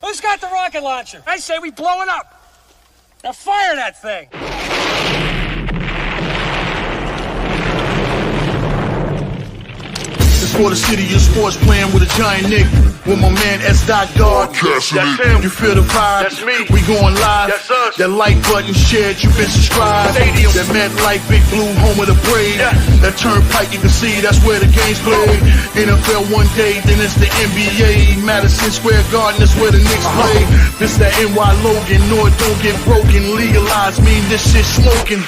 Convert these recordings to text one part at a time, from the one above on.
Who's got the rocket launcher? I say we blow it up. Now fire that thing. It's for the city of sports, playing with a giant Nick. With my man S. God. That's him. You feel the vibe? That's me. We going live. That's us. That like button shared, you been subscribed. Stadium. That MetLife, Big Blue, home of the Braves. Yeah. That turnpike, you can see that's where the game's played. NFL one day, then it's the NBA. Madison Square Garden, that's where the Knicks play. This that NY Logan, no it don't get broken. Legalized, mean this shit smoking.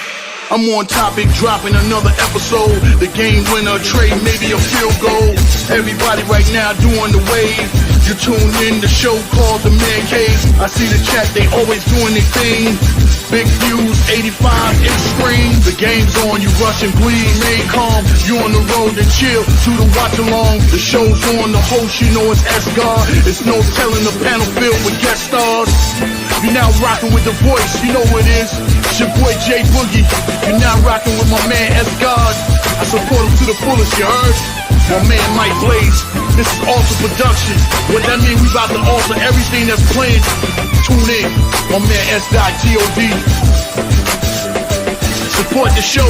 I'm on topic, dropping another episode. The game winner, trade, maybe a field goal. Everybody right now doing the wave. You tune in, the show called The Man Cave. I see the chat, they always doing their thing. Big views, 85 inch screen. The game's on, you rush and bleed. Remain calm, you on the road and chill to the watch along. The show's on, the host, you know it's S-God. It's no telling the panel filled with guest stars. You're now rocking with the voice, you know what it is. It's your boy J Boogie. You're now rocking with my man S-God. I support him to the fullest, you heard? My man Mike Blaze. This is Alter Productions. What that mean, we about to alter everything that's playing. Tune in. My man S.God. Support the show.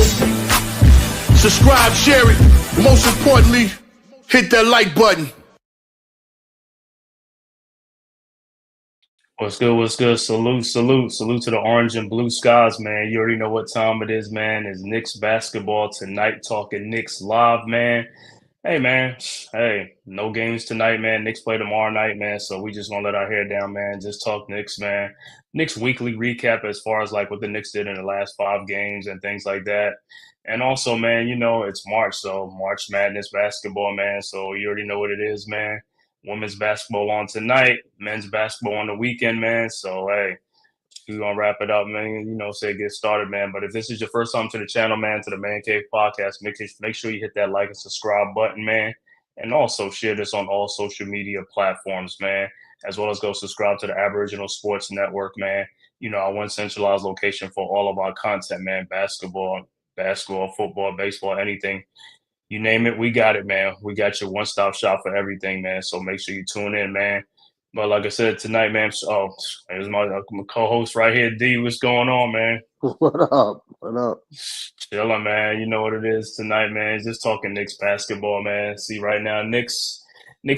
Subscribe, share it. Most importantly, hit that like button. What's good? What's good? Salute to the orange and blue skies, man. You already know what time it is, man. It's Knicks basketball tonight, talking Knicks live, man. Hey, man. Hey, no games tonight, man. Knicks play tomorrow night, man. So we just gonna let our hair down, man. Just talk Knicks, man. Knicks weekly recap as far as like what the Knicks did in the last 5 games and things like that. And also, man, you know, it's March, so March Madness basketball, man. So you already know what it is, man. Women's basketball on tonight, men's basketball on the weekend, man. So, hey, we're going to wrap it up, man. You know, say get started, man. But if this is your first time to the channel, man, to the Man Cave Podcast, make sure you hit that like and subscribe button, man. And also share this on all social media platforms, man, as well as go subscribe to the Aboriginal Sports Network, man. You know, our one centralized location for all of our content, man. Basketball, football, baseball, anything. You name it, we got it, man. We got your one-stop shop for everything, man. So make sure you tune in, man. But like I said, tonight, man, there's my co-host right here, D. What's going on, man? What up? What up? Chilling, man. You know what it is tonight, man. Just talking Knicks basketball, man. See, right now, Knicks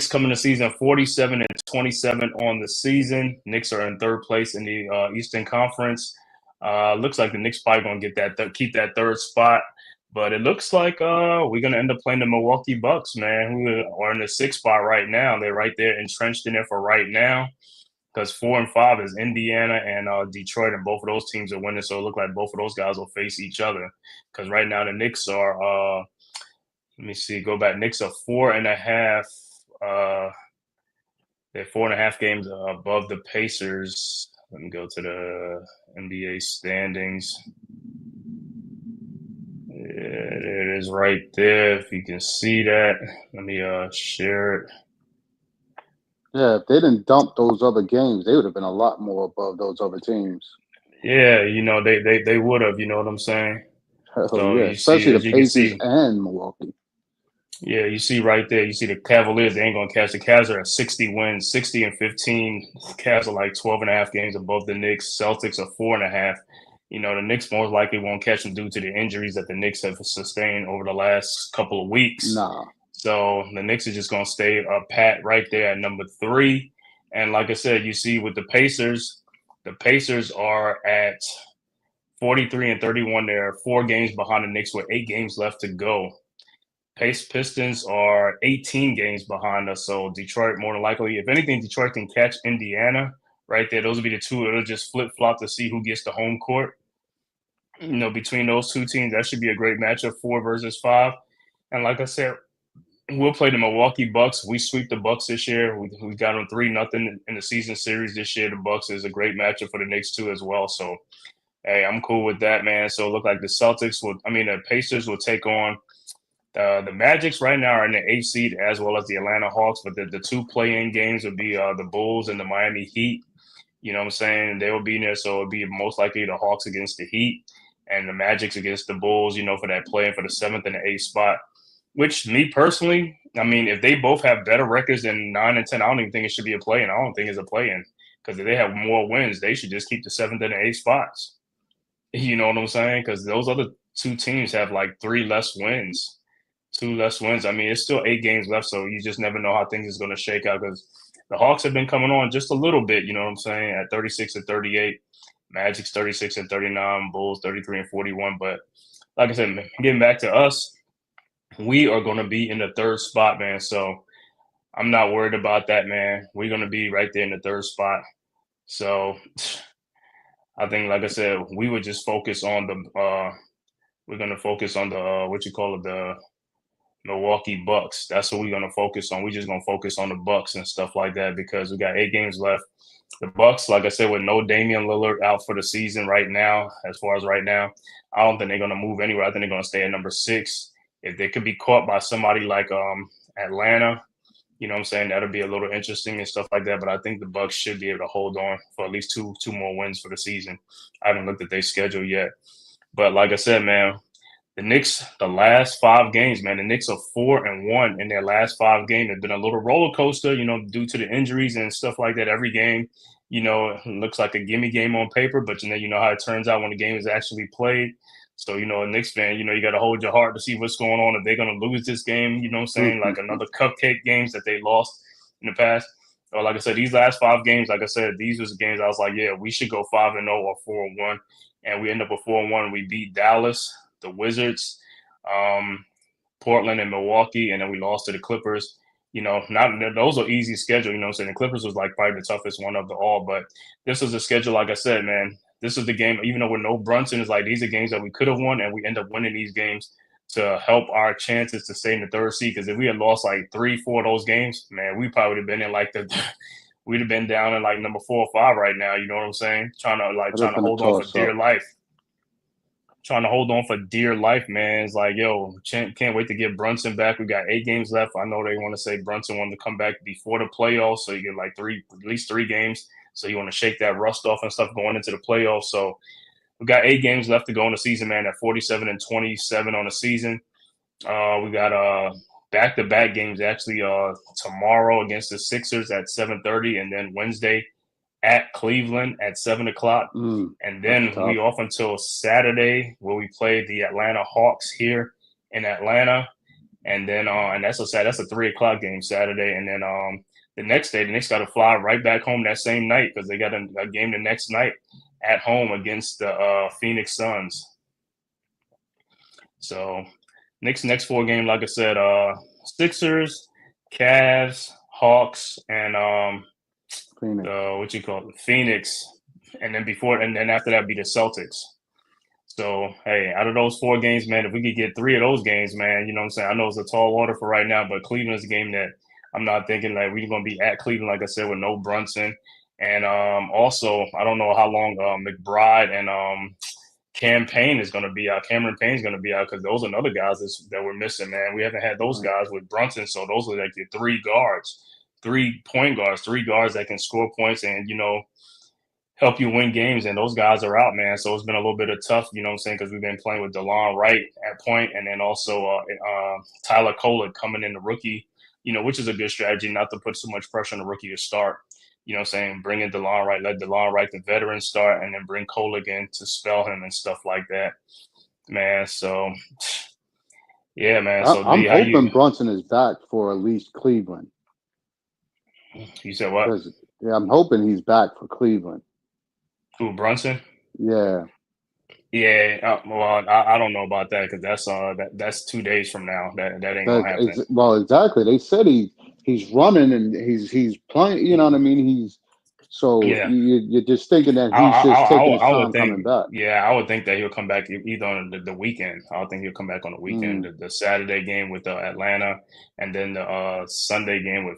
coming to season 47-27 on the season. Knicks are in 3rd place in the Eastern Conference. Looks like the Knicks probably going to get keep that 3rd spot. But it looks like we're going to end up playing the Milwaukee Bucks, man, who are in the 6th spot right now. They're right there entrenched in it for right now because 4 and 5 is Indiana and Detroit, and both of those teams are winning. So it looks like both of those guys will face each other because right now the Knicks are, let me see, go back. Knicks are 4.5. They're 4.5 games above the Pacers. Let me go to the NBA standings. It is right there. If you can see that, let me share it. Yeah, if they didn't dump those other games, they would have been a lot more above those other teams. Yeah, you know, they would have, you know what I'm saying? So yeah, especially the Pacers and Milwaukee. Yeah, you see right there, you see the Cavaliers, they ain't going to catch. The Cavs are at 60 wins, 60-15. Cavs are like 12.5 games above the Knicks. Celtics are 4.5. You know, the Knicks most likely won't catch them due to the injuries that the Knicks have sustained over the last couple of weeks. Nah. So the Knicks are just going to stay pat right there at number 3. And like I said, you see with the Pacers are at 43-31. They're 4 games behind the Knicks with 8 games left to go. Pistons are 18 games behind us. So Detroit, more than likely, if anything, Detroit can catch Indiana right there. Those will be the two. It'll just flip-flop to see who gets the home court. You know, between those two teams, that should be a great matchup, 4 versus 5. And like I said, we'll play the Milwaukee Bucks. We sweep the Bucks this year. We got them 3-0 in the season series this year. The Bucks is a great matchup for the Knicks too as well. So, hey, I'm cool with that, man. So it look like the Pacers will take on the Magics right now are in the 8th seed as well as the Atlanta Hawks. But the 2 play-in games would be the Bulls and the Miami Heat. You know what I'm saying? They will be in there. So it'll be most likely the Hawks against the Heat and the Magics against the Bulls, you know, for that play-in for the 7th and the 8th spot. Which, me personally, I mean, if they both have better records than 9 and 10, I don't even think it should be a play-in. I don't think it's a play-in. Because if they have more wins, they should just keep the 7th and the 8th spots. You know what I'm saying? Because those other two teams have like 3 less wins. 2 less wins. I mean, it's still 8 games left, so you just never know how things is going to shake out because the Hawks have been coming on just a little bit, you know what I'm saying, at 36 and 38. Magic's 36 and 39, Bulls 33 and 41. But like I said, getting back to us, we are going to be in the 3rd spot, man. So I'm not worried about that, man. We're going to be right there in the 3rd spot. So I think, like I said, we would just focus on we're going to focus on the Milwaukee Bucks. That's what we're going to focus on. We're just going to focus on the Bucks and stuff like that because we got 8 games left. The Bucks, like I said, with no Damian Lillard out for the season right now, as far as right now, I don't think they're going to move anywhere. I think they're going to stay at number 6. If they could be caught by somebody like Atlanta, you know what I'm saying, that'll be a little interesting and stuff like that. But I think the Bucks should be able to hold on for at least two more wins for the season. I haven't looked at their schedule yet. But like I said, man, the Knicks, the last 5 games, man, the Knicks are 4-1 in their last 5 games. It's been a little roller coaster, you know, due to the injuries and stuff like that. Every game, you know, it looks like a gimme game on paper, but you know how it turns out when the game is actually played. So, you know, a Knicks fan, you know, you got to hold your heart to see what's going on. If they're going to lose this game, you know what I'm saying, like another cupcake games that they lost in the past. Or like I said, these last 5 games, like I said, these was the games I was like, yeah, we should go 5-0 or 4-1. And we end up with 4-1. We beat Dallas, the Wizards, Portland, and Milwaukee, and then we lost to the Clippers. You know, those are easy schedule. You know what I'm saying? The Clippers was like probably the toughest one of the all, but this was a schedule, like I said, man. This is the game, even though with no Brunson, it's like these are games that we could have won, and we end up winning these games to help our chances to stay in the 3rd seed. Because if we had lost like 3-4 of those games, man, we probably would have been in like we'd have been down in like number 4 or 5 right now. You know what I'm saying? Trying to hold on for dear life. Trying to hold on for dear life, man. It's like, yo, can't wait to get Brunson back. We got 8 games left. I know they want to say Brunson wanted to come back before the playoffs, so you get like at least 3 games. So you want to shake that rust off and stuff going into the playoffs. So we got 8 games left to go in the season, man. At 47 and 27 on the season. We got back-to-back games actually tomorrow against the Sixers at 7:30, and then Wednesday at Cleveland at 7:00. And then we off until Saturday where we play the Atlanta Hawks here in Atlanta. And then and that's a 3:00 game Saturday. And then the next day, the Knicks got to fly right back home that same night because they got a game the next night at home against the Phoenix Suns. So Knicks next 4 games, like I said, Sixers, Cavs, Hawks, and Phoenix, and then after that be the Celtics. So hey, out of those 4 games, man, if we could get 3 of those games, man, you know what I'm saying. I know it's a tall order for right now, but Cleveland's a game that I'm not thinking like we're gonna be at Cleveland, like I said, with no Brunson, and also I don't know how long McBride and Cameron Payne is going to be out because those are another guys that we're missing, man. We haven't had those guys with Brunson, so those are like your 3 guards, 3 point guards, 3 guards that can score points and, you know, help you win games, and those guys are out, man. So it's been a little bit of tough, you know what I'm saying, because we've been playing with DeLon Wright at point and then also Tyler Kolek coming in the rookie, you know, which is a good strategy not to put so much pressure on the rookie to start. You know what I'm saying? Bring in DeLon Wright, let DeLon Wright, the veteran, start, and then bring Kolek in to spell him and stuff like that, man. So, yeah, man. So I'm hoping Brunson is back for at least Cleveland. You said what? Yeah, I'm hoping he's back for Cleveland. Who, Brunson? Yeah. Yeah. Well, I don't know about that because that's 2 days from now. That ain't gonna happen. Well, exactly. They said he's running and he's playing. You know what I mean? You're just thinking that he's just taking his time coming back. Yeah, I would think that he'll come back either on the weekend. I would think he'll come back on the weekend. The Saturday game with Atlanta, and then the Sunday game with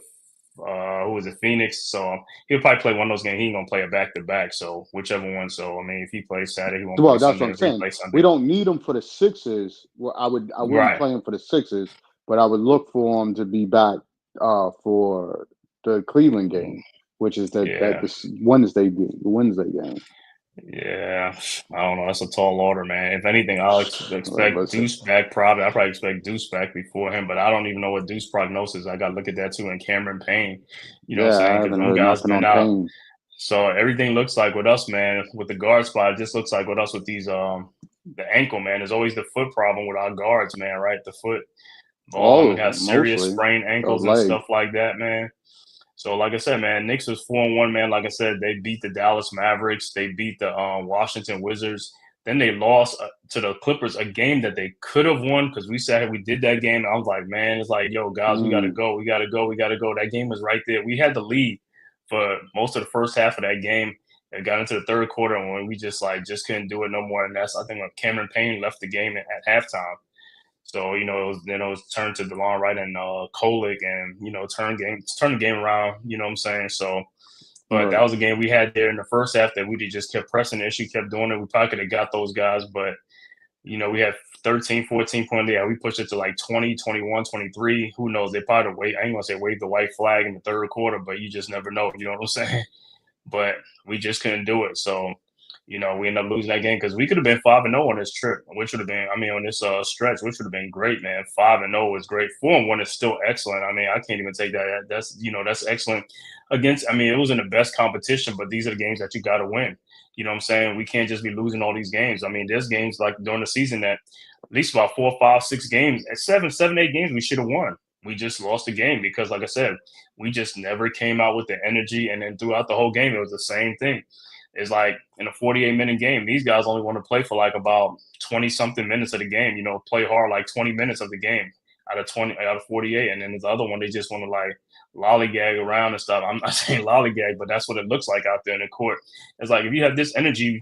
who was it, Phoenix. So he'll probably play one of those games. He ain't gonna play a back-to-back. So whichever one. So I mean, if he plays Saturday, he won't. Well, that's what I'm saying. We don't need him for the Sixers. Well, I wouldn't play him for the Sixers, but I would look for him to be back for the Cleveland game, which is the Wednesday game. Yeah, I don't know. That's a tall order, man. If anything, I'll expect Deuce back. Probably, I probably expect Deuce back before him, but I don't even know what Deuce prognosis. I got to look at that too. And Cameron Payne, you know what I'm saying? Because those guys been out. So everything looks like with us, man, with the guard spot, it just looks like with us with these the ankle, man. There's always the foot problem with our guards, man, right? The foot. All of All them of have them, serious mostly. sprained The ankles and leg. stuff like that, man. So like I said, man, Knicks was 4-1, man. Like I said, they beat the Dallas Mavericks, they beat the Washington Wizards. Then they lost to the Clippers, a game that they could have won because we said we did that game. I was like, man, it's like, yo, guys, we gotta Mm. go, we gotta go, we gotta go. That game was right there. We had the lead for most of the first half of that game. It got into the third quarter and when we just couldn't do it no more. And that's I think when Cameron Payne left the game at halftime. So it was turned to DeLon Wright and Kolick, and turn the game around. You know what I'm saying? So, but that Right. was a game we had there in the first half that we just kept pressing the issue, kept doing it. We probably could have got those guys, but we had 13, 14 points. Yeah, we pushed it to like 20, 21, 23. Who knows? They probably wait. I ain't gonna say wave the white flag in the third quarter, but you just never know. You know what I'm saying? But we just couldn't do it. So, we ended up losing that game because we could have been 5-0 on this trip, which would have been, on this stretch, which would have been great, man. 5-0 is great. 4-1 is still excellent. I mean, I can't even take that. That's excellent against. I mean, it was in the best competition, but these are the games that you got to win. You know what I'm saying? We can't just be losing all these games. I mean, there's games like during the season that at least about 4, 5, 6 games, at 7, 8 games, we should have won. We just lost the game because, like I said, we just never came out with the energy. And then throughout the whole game, it was the same thing. It's like in a 48-minute game, these guys only want to play for like about 20 something minutes of the game, play hard like 20 minutes of the game out of 48. And then the other one, they just want to like lollygag around and stuff. I'm not saying lollygag, but that's what it looks like out there in the court. It's like if you have this energy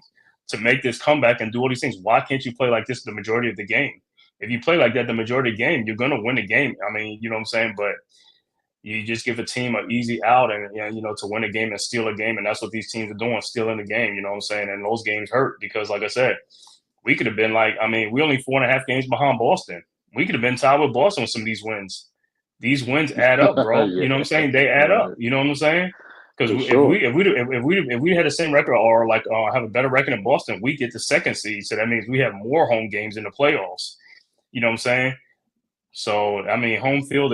to make this comeback and do all these things, why can't you play like this the majority of the game? If you play like that the majority of the game, you're gonna win the game. I mean, you know what I'm saying? But you just give a team an easy out and to win a game and steal a game, and that's what these teams are doing, stealing the game. You know what I'm saying? And those games hurt because, like I said, we could have been like, we only 4.5 games behind Boston. We could have been tied with Boston with some of these wins. These wins add up, bro. You know what I'm Yeah. saying? They add up. Right. You know what I'm saying? Because For if sure. we had the same record or like have a better record in Boston, we get the second seed. So that means we have more home games in the playoffs. You know what I'm saying? So home field,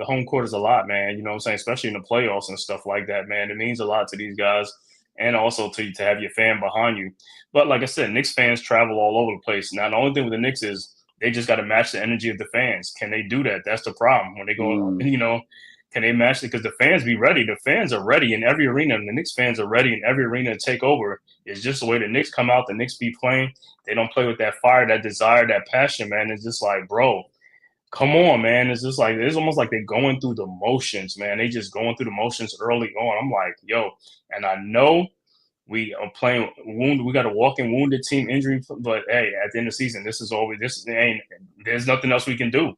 home court is a lot, man. You know what I'm saying? Especially in the playoffs and stuff like that, man. It means a lot to these guys, and also to have your fan behind you. But like I said, Knicks fans travel all over the place. Now the only thing with the Knicks is they just got to match the energy of the fans. Can they do that? That's the problem when they go. Mm. Can they match it? Because the fans be ready. The fans are ready in every arena, and the Knicks fans are ready in every arena to take over. It's just the way the Knicks come out. The Knicks be playing. They don't play with that fire, that desire, that passion, man. It's just like, bro, come on, man. It's just like it's almost like they're going through the motions, man. They just going through the motions early on. I'm like, yo, and I know we are playing wounded. We got a walking wounded team injury, but hey, at the end of the season, this is always this ain't. There's nothing else we can do.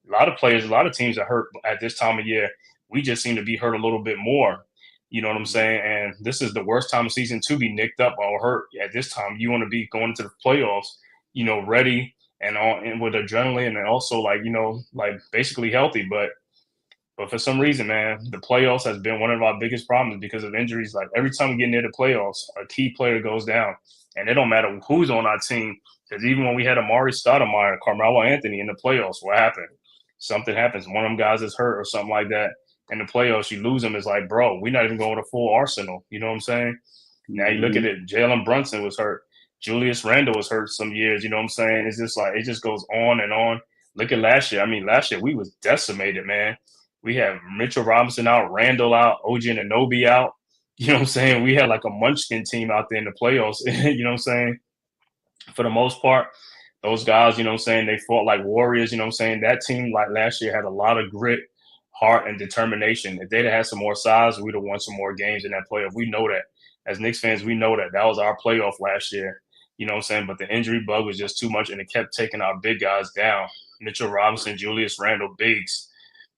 A lot of players, a lot of teams are hurt at this time of year. We just seem to be hurt a little bit more. You know what I'm saying? And this is the worst time of season to be nicked up or hurt at this time. You want to be going into the playoffs, ready and on and with adrenaline and also like like basically healthy. But for some reason, man, the playoffs has been one of our biggest problems because of injuries. Like every time we get near the playoffs, a key player goes down, and it don't matter who's on our team. Because even when we had Amari Stoudemire, Carmelo Anthony in the playoffs, what happened? Something happens. One of them guys is hurt or something like that. In the playoffs, you lose them. It's like, bro, we're not even going with a full arsenal. You know what I'm saying? Now you look at it. Jalen Brunson was hurt. Julius Randle was hurt some years. You know what I'm saying? It's just like it just goes on and on. Look at last year. Last year we was decimated, man. We have Mitchell Robinson out, Randall out, OG Anunoby out. You know what I'm saying? We had like a munchkin team out there in the playoffs. You know what I'm saying? For the most part, those guys, you know what I'm saying, they fought like warriors. You know what I'm saying? That team like last year had a lot of grit, heart, and determination. If they'd have had some more size, we'd have won some more games in that playoff. We know that. As Knicks fans, we know that. That was our playoff last year. You know what I'm saying? But the injury bug was just too much, and it kept taking our big guys down. Mitchell Robinson, Julius Randle, bigs.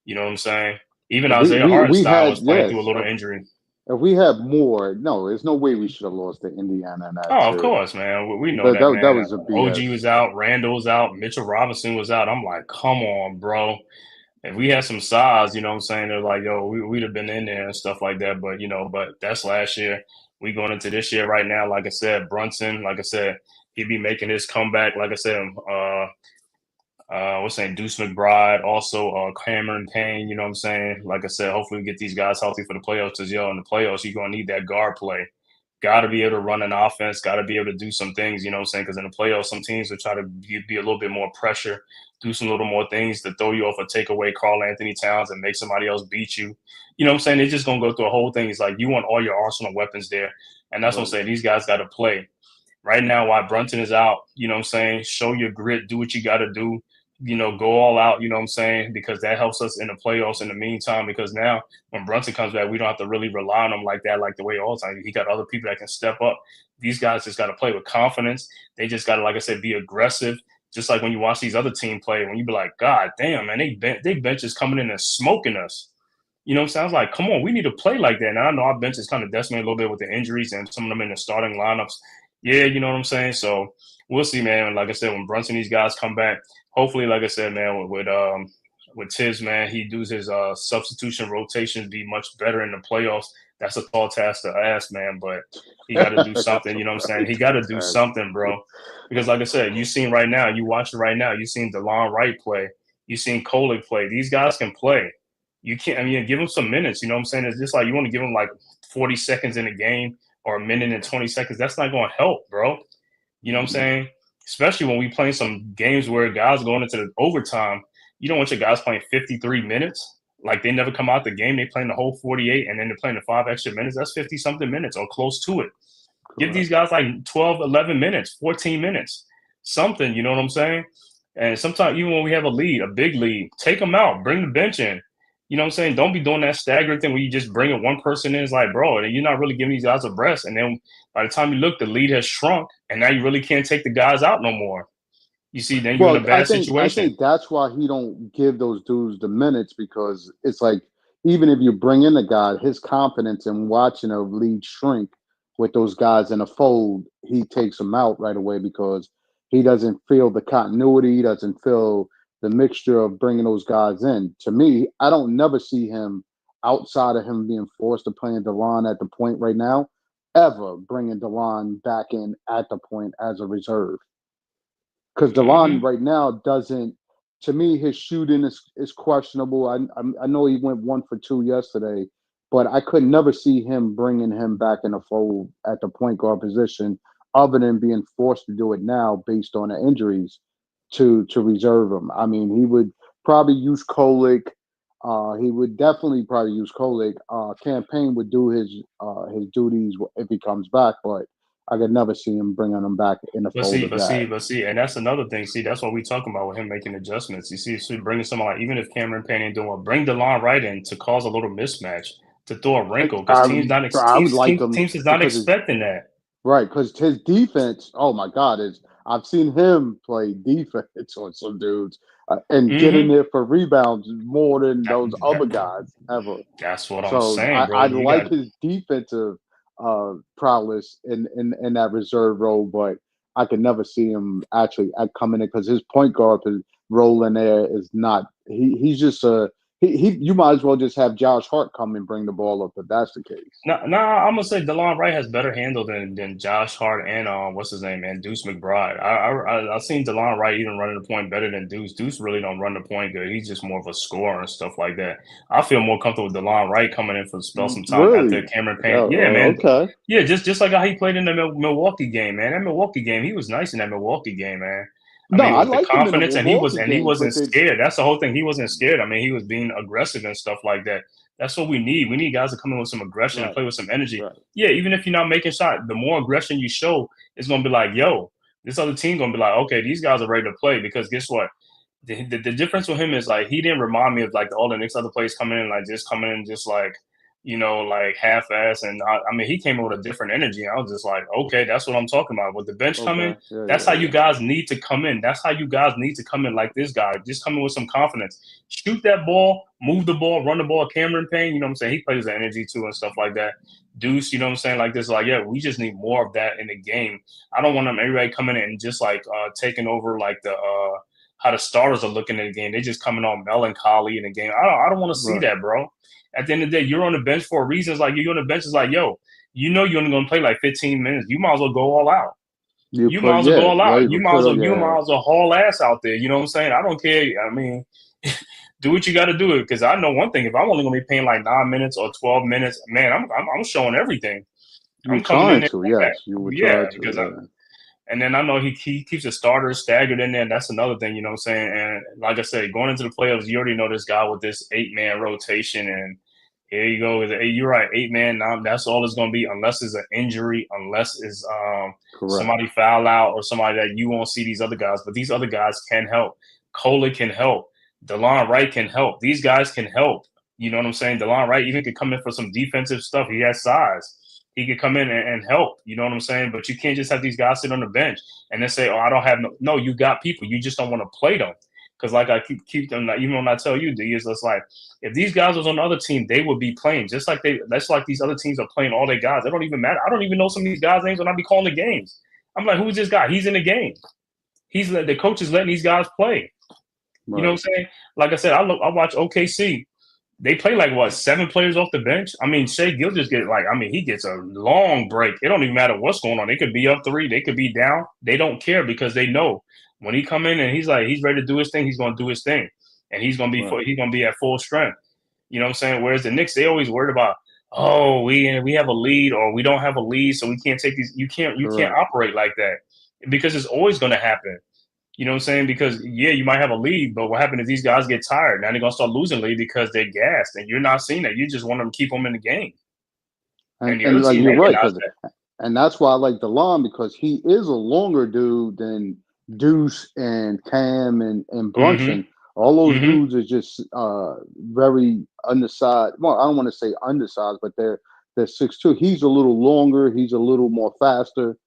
You know what I'm saying? Even Isaiah We Hartenstein had, was playing through a yes. little injury. If we had more, no, there's no way we should have lost to Indiana in that Oh, of series. course, man. We know that, That man. was a OG BS. was out, Randall was out, Mitchell Robinson was out. I'm like, come on, bro. If we had some size, you know what I'm saying? They're like, yo, we'd have been in there and stuff like that. But, but that's last year. We going into this year right now. Like I said, Brunson, like I said, he'd be making his comeback. Like I said, What's saying Deuce McBride, also Cameron Payne. You know what I'm saying? Like I said, hopefully we get these guys healthy for the playoffs. Because in the playoffs, you're gonna need that guard play. Got to be able to run an offense. Got to be able to do some things. You know what I'm saying? Because in the playoffs, some teams will try to be a little bit more pressure, do some little more things to throw you off or take away Karl Anthony Towns and make somebody else beat you. You know what I'm saying? They're just gonna go through a whole thing. It's like you want all your arsenal weapons there, and that's what I'm saying. These guys got to play. Right now, while Brunson is out, you know what I'm saying? Show your grit, do what you got to do, go all out, you know what I'm saying? Because that helps us in the playoffs in the meantime. Because now when Brunson comes back, we don't have to really rely on him like that, like the way all the time. He got other people that can step up. These guys just got to play with confidence. They just got to, like I said, be aggressive. Just like when you watch these other team play, when you be like, God damn, man, they bench is coming in and smoking us. You know what I'm saying? I was like, come on, we need to play like that. And I know our bench is kind of decimated a little bit with the injuries and some of them in the starting lineups. Yeah, you know what I'm saying? So we'll see, man. Like I said, when Brunson, these guys come back, hopefully, like I said, man, with Tibbs, man, he does his substitution rotations be much better in the playoffs. That's a tall task to ask, man, but he got to do something. You know what I'm saying? He got to do something, bro. Because like I said, you seen right now, you watch it right now. You seen DeLon Wright play. You seen Kolek play. These guys can play. You can't. I mean, give them some minutes. You know what I'm saying? It's just like you want to give them like 40 seconds in a game or a minute and 20 seconds. That's not going to help, bro. You know what I'm saying? Especially when we play some games where guys going into the overtime. You don't want your guys playing 53 minutes. Like they never come out the game. They playing the whole 48 and then they're playing the 5 extra minutes. That's 50 something minutes or close to it. Correct. Give these guys like 12, 11 minutes, 14 minutes, something. You know what I'm saying? And sometimes even when we have a lead, a big lead, take them out, bring the bench in. You know what I'm saying? Don't be doing that staggering thing where you just bring one person in. It's like, bro, and you're not really giving these guys a rest. And then by the time you look, the lead has shrunk, and now you really can't take the guys out no more. You see, then you're in a bad situation. I think that's why he don't give those dudes the minutes, because it's like, even if you bring in a guy, his confidence in watching a lead shrink with those guys in a fold, he takes them out right away because he doesn't feel the continuity. He doesn't feel the mixture of bringing those guys in. To me, I don't never see him outside of him being forced to play DeLon at the point right now, ever bringing DeLon back in at the point as a reserve. Because DeLon right now doesn't, to me, his shooting is questionable. I know he went 1 for 2 yesterday, but I could never see him bringing him back in the fold at the point guard position, other than being forced to do it now based on the injuries to reserve him. I mean, he would probably use Kolek. He would definitely probably use Kolek. Campaign would do his duties if he comes back, but I could never see him bringing him back in the fold. But see, and that's another thing. See, that's what we talking about with him making adjustments. You see, so bringing someone like, even if Cameron Payne ain't doing well, bring DeLon Wright in to cause a little mismatch, to throw a wrinkle, because teams is not expecting that. Right, because his defense, oh my God, I've seen him play defense on some dudes and get in there for rebounds more than those other guys ever. That's what I'm saying, bro. I like his defensive prowess in that reserve role, but I could never see him actually coming in, because his point guard role in there is not. He's just you might as well just have Josh Hart come and bring the ball up if that's the case. No, I'm gonna say DeLon Wright has better handle than Josh Hart and what's his name, man, Deuce McBride. I've seen DeLon Wright even running the point better than Deuce. Deuce really don't run the point good. He's just more of a scorer and stuff like that. I feel more comfortable with DeLon Wright coming in for spell some time after Cameron Payne. Yeah, man. Okay. Yeah, just like how he played in the Milwaukee game, man. That Milwaukee game, he was nice in that Milwaukee game, man. I like the confidence, and he wasn't scared. That's the whole thing. He wasn't scared. I mean, he was being aggressive and stuff like that. That's what we need. We need guys to come in with some aggression and play with some energy. Right. Yeah, even if you're not making shots, the more aggression you show, it's gonna be like, yo, this other team gonna be like, okay, these guys are ready to play. Because guess what? The difference with him is, like, he didn't remind me of like all the Knicks other players coming in just like, like half-ass. And I mean, he came in with a different energy. I was just like, okay, that's what I'm talking about. With the bench coming, that's how you guys need to come in. That's how you guys need to come in, like this guy. Just come in with some confidence. Shoot that ball, move the ball, run the ball. Cameron Payne, you know what I'm saying? He plays the energy too and stuff like that. Deuce, you know what I'm saying? Like this, like, yeah, we just need more of that in the game. I don't want everybody coming in and just like taking over like the how the starters are looking at the game. They're just coming on melancholy in the game. I don't want to see that, bro. At the end of the day, you're on the bench for a reason. It's like, you're on the bench. It's like, yo, you're only going to play like 15 minutes. You might as well go all out. You might as well go all out. You might yeah. as well haul ass out there. You know what I'm saying? I don't care. I mean, do what you got to do it, because I know one thing: if I'm only gonna be paying like 9 minutes or 12 minutes, man, I'm showing everything. You're I'm coming in trying there to, like that. yes. You would try Yeah, to, because yeah. and then I know he keeps the starters staggered in there. And that's another thing, you know what I'm saying? And like I said, going into the playoffs, you already know this guy with this 8-man rotation. And here you go. You're right, 8-man. Now that's all it's going to be, unless it's an injury, unless it's Correct. somebody foul out or somebody that you won't see these other guys. But these other guys can help. Kohler can help. DeLon Wright can help. These guys can help. You know what I'm saying? DeLon Wright even could come in for some defensive stuff. He has size. He could come in and help. You know what I'm saying? But you can't just have these guys sit on the bench and then say, "Oh, I don't have no." No, you got people. You just don't want to play them. Because like I keep them. Even when I tell you, D, is just like, if these guys was on the other team, they would be playing just like that's like these other teams are playing all their guys. They don't even matter. I don't even know some of these guys' names when I be calling the games. I'm like, who's this guy? He's in the game. The coach is letting these guys play. Right. You know what I'm saying? Like I said, I watch OKC. They play like what, 7 players off the bench? I mean, Shea Gilgeous he gets a long break. It don't even matter what's going on. They could be up 3, they could be down. They don't care, because they know when he come in and he's ready to do his thing, he's gonna do his thing. And he's gonna be at full strength. You know what I'm saying? Whereas the Knicks, they always worried about, oh, we have a lead, or we don't have a lead, so we can't take these. You can't operate like that, because it's always gonna happen. You know what I'm saying? Because, yeah, you might have a lead, but what happens if these guys get tired? Now they're going to start losing lead because they're gassed, and you're not seeing that. You just want them to keep them in the game. And, the other like, team, you're they right, realize that. and that's why I like DeLon, because he is a longer dude than Deuce and Cam and Brunson. All those dudes are just very undersized. Well, I don't want to say undersized, but they're 6'2". He's a little longer. He's a little more faster.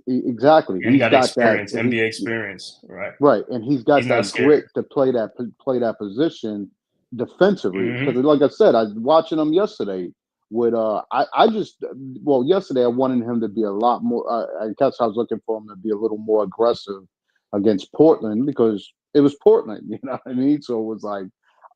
Exactly. And he He's got got that experience, NBA experience, right? right, and he's He's got not that scared. grit to play that position defensively. Because, like I said, I was watching him yesterday. Yesterday I wanted him to be a lot more. I guess I was looking for him to be a little more aggressive against Portland, because it was Portland. You know what I mean? So it was like,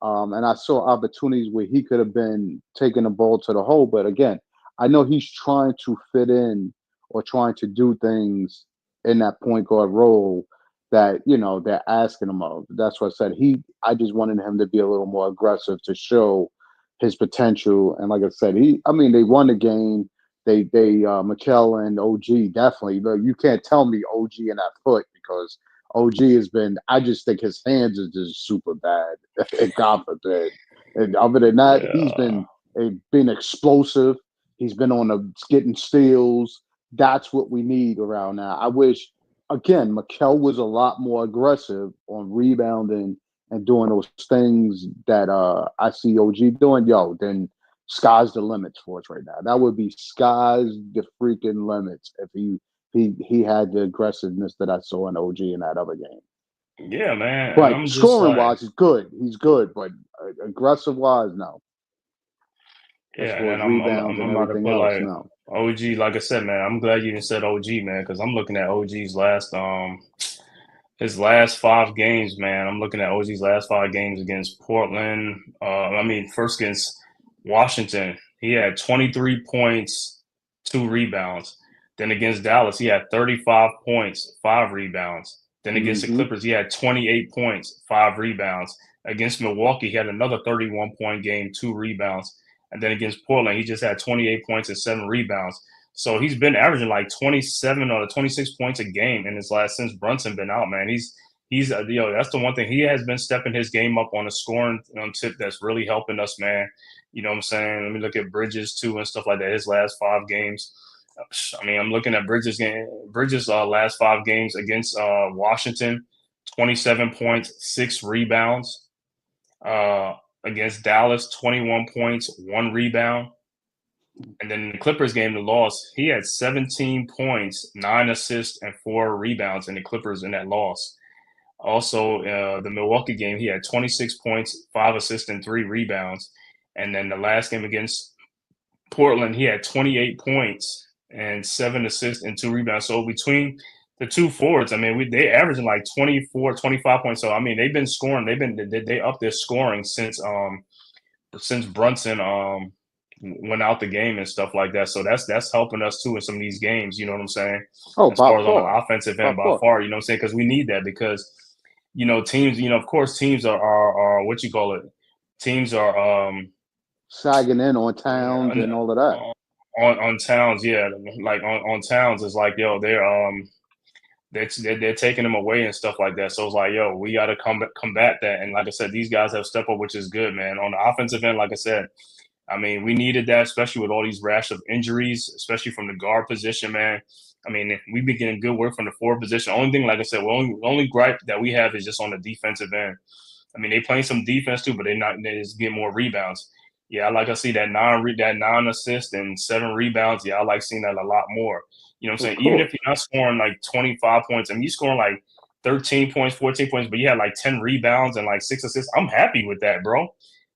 and I saw opportunities where he could have been taking the ball to the hole. But again, I know he's trying to fit in or trying to do things in that point guard role that they're asking him of. That's what I said. I just wanted him to be a little more aggressive to show his potential. And like I said, they won the game. Mikel and OG definitely. Look, you can't tell me OG in that foot, because OG has been. I just think his hands are just super bad. God forbid. And other than that, he's been explosive. He's been getting steals. That's what we need around now. I wish, again, Mikel was a lot more aggressive on rebounding and doing those things that I see OG doing. Then sky's the limits for us right now. That would be sky's the freaking limits if he had the aggressiveness that I saw in OG in that other game. Yeah, man. But scoring wise, he's good. He's good, but aggressive wise, no. Yeah, and I'm about to put else, like no. OG. Like I said, man, I'm glad you didn't said OG, man, because I'm looking at OG's his last 5 games, man. I'm looking at OG's last 5 games against Portland. First against Washington, he had 23 points, 2 rebounds. Then against Dallas, he had 35 points, 5 rebounds. Then against the Clippers, he had 28 points, 5 rebounds. Against Milwaukee, he had another 31-point game, 2 rebounds. And then against Portland, he just had 28 points and 7 rebounds. So he's been averaging like 27 or 26 points a game in his since Brunson been out, man. He's that's the one thing. He has been stepping his game up on a scoring tip that's really helping us, man. You know what I'm saying? Let me look at Bridges too and stuff like that. His last 5 games. I'm looking at Bridges last 5 games against Washington, 27 points, 6 rebounds. Against Dallas, 21 points, 1 rebound. And then in the Clippers game, the loss, he had 17 points, 9 assists, and 4 rebounds in the Clippers in that loss. Also, the Milwaukee game, he had 26 points, 5 assists, and 3 rebounds. And then the last game against Portland, he had 28 points and 7 assists and 2 rebounds. So between the two forwards, they averaging like 24, 25 points. So, they've been scoring. They up their scoring since Brunson went out the game and stuff like that. So that's helping us too in some of these games. You know what I'm saying? Oh, As by far as on the far, offensive by end, by far. far. You know what I'm saying? Because we need that because teams. Of course, teams are what you call it. Teams are Sagging in on Towns and all of that. on Towns. Yeah, like on Towns is like they're taking them away and stuff like that. So it's like, yo, we got to combat that. And like I said, these guys have stepped up, which is good, man. On the offensive end, like I said, I mean, we needed that, especially with all these rash of injuries, especially from the guard position, man. I mean, we've been getting good work from the forward position. Only thing, like I said, only gripe that we have is just on the defensive end. I mean, they playing some defense too, but they just get more rebounds. Yeah, I like to see that nine assist and 7 rebounds. Yeah, I like seeing that a lot more. You know what I'm saying? Even if you're not scoring like 25 points, I mean, you scoring like 13 points, 14 points, but you had like 10 rebounds and like 6 assists. I'm happy with that, bro.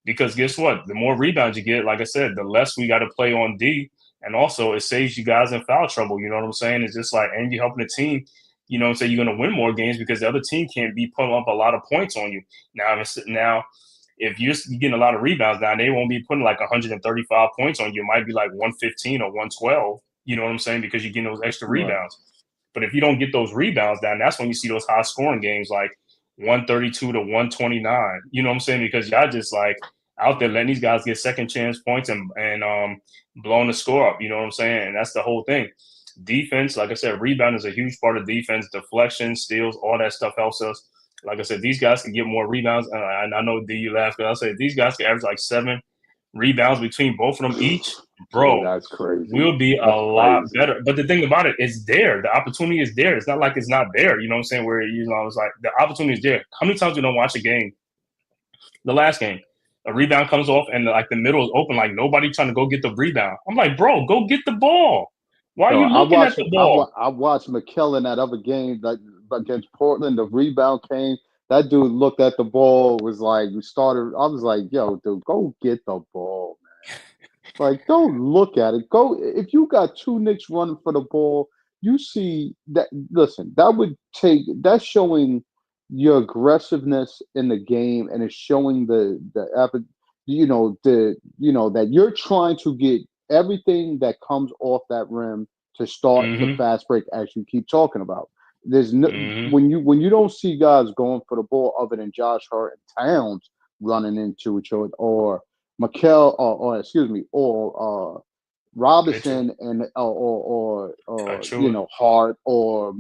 Because guess what? The more rebounds you get, like I said, the less we got to play on D. And also, it saves you guys in foul trouble. You know what I'm saying? It's just like, and you're helping the team. You know what I'm saying? You're going to win more games because the other team can't be putting up a lot of points on you. Now, if you're getting a lot of rebounds now, they won't be putting like 135 points on you. It might be like 115 or 112. You know what I'm saying? Because you're getting those extra rebounds. But if you don't get those rebounds down, that's when you see those high scoring games like 132 to 129. You know what I'm saying? Because y'all just like out there letting these guys get second chance points and blowing the score up. You know what I'm saying? And that's the whole thing. Defense, like I said, rebound is a huge part of defense. Deflection, steals, all that stuff helps us. Like I said, these guys can get more rebounds. And I know D, you laugh because I said these guys can average like 7 rebounds between both of them each. Bro, dude, that's crazy. We'll be that's a lot crazy. better. But the thing about it is there. The opportunity is there. It's not like it's not there. You know what I'm saying? Where, it's like the opportunity is there. How many times we don't watch a game? The last game, a rebound comes off and like the middle is open, like nobody trying to go get the rebound. I'm like, bro, go get the ball. Why are you looking at the ball? I watched McKell in that other game like against Portland. The rebound came. That dude looked at the ball, was like, we started. I was like, yo, dude, go get the ball, man. Like, don't look at it. Go. If you got 2 Knicks running for the ball, you see that. Listen, that's showing your aggressiveness in the game, and it's showing that you're trying to get everything that comes off that rim to start the fast break, as you keep talking about. There's no when you don't see guys going for the ball other than Josh Hart and Towns running into each other, or McKell, or Robinson and or Hart or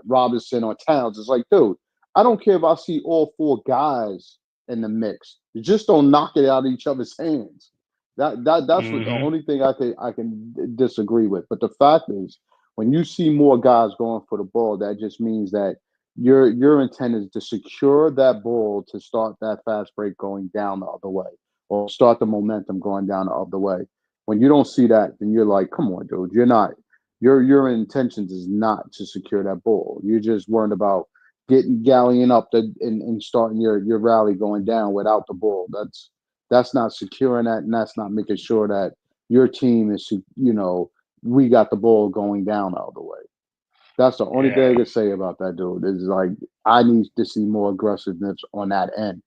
Robinson or Towns. It's like, dude, I don't care if I see all 4 guys in the mix. You just don't knock it out of each other's hands. That's what the only thing I can disagree with. But the fact is, when you see more guys going for the ball, that just means that your intent is to secure that ball to start that fast break going down the other way, or start the momentum going down the other way. When you don't see that, then you're like, come on, dude, you're not. Your intentions is not to secure that ball. You're just worried about gallying up and starting your rally going down without the ball. That's not securing that, and that's not making sure that your team is, we got the ball going down the other way. That's the only thing I can say about that dude. Is like, I need to see more aggressiveness on that end.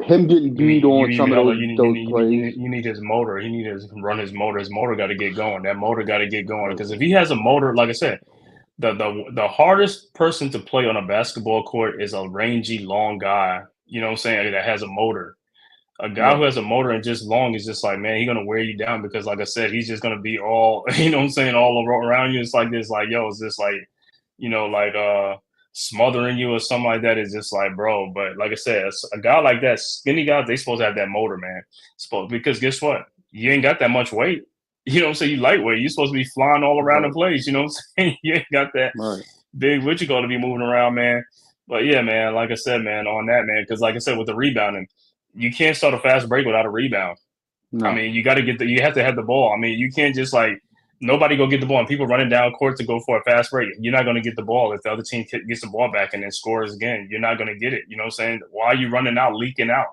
Him getting beat on some of those plays. You need his motor. He needs to run his motor. His motor got to get going. That motor got to get going. Because if he has a motor, like I said, the hardest person to play on a basketball court is a rangy, long guy. You know what I'm saying? That has a motor. A guy who has a motor and just long is just like, man, he's gonna wear you down because, like I said, he's just gonna be all, you know what I'm saying, all around you. It's like this, like, yo, it's just like, smothering you or something like that. Is just like, bro. But like I said, a guy like that, skinny guys, they supposed to have that motor, man. Because guess what? You ain't got that much weight. You know what I'm saying? You lightweight. You're supposed to be flying all around the place. You know what I'm saying? You ain't got that big what you got to be moving around, man. But yeah, man, like I said, man, on that, man, because like I said, with the rebounding, you can't start a fast break without a rebound. No. I mean, you got to you have to have the ball. I mean, you can't just like nobody go get the ball and people running down court to go for a fast break. You're not going to get the ball if the other team gets the ball back and then scores again. You're not going to get it. You know what I'm saying? Why are you running out, leaking out?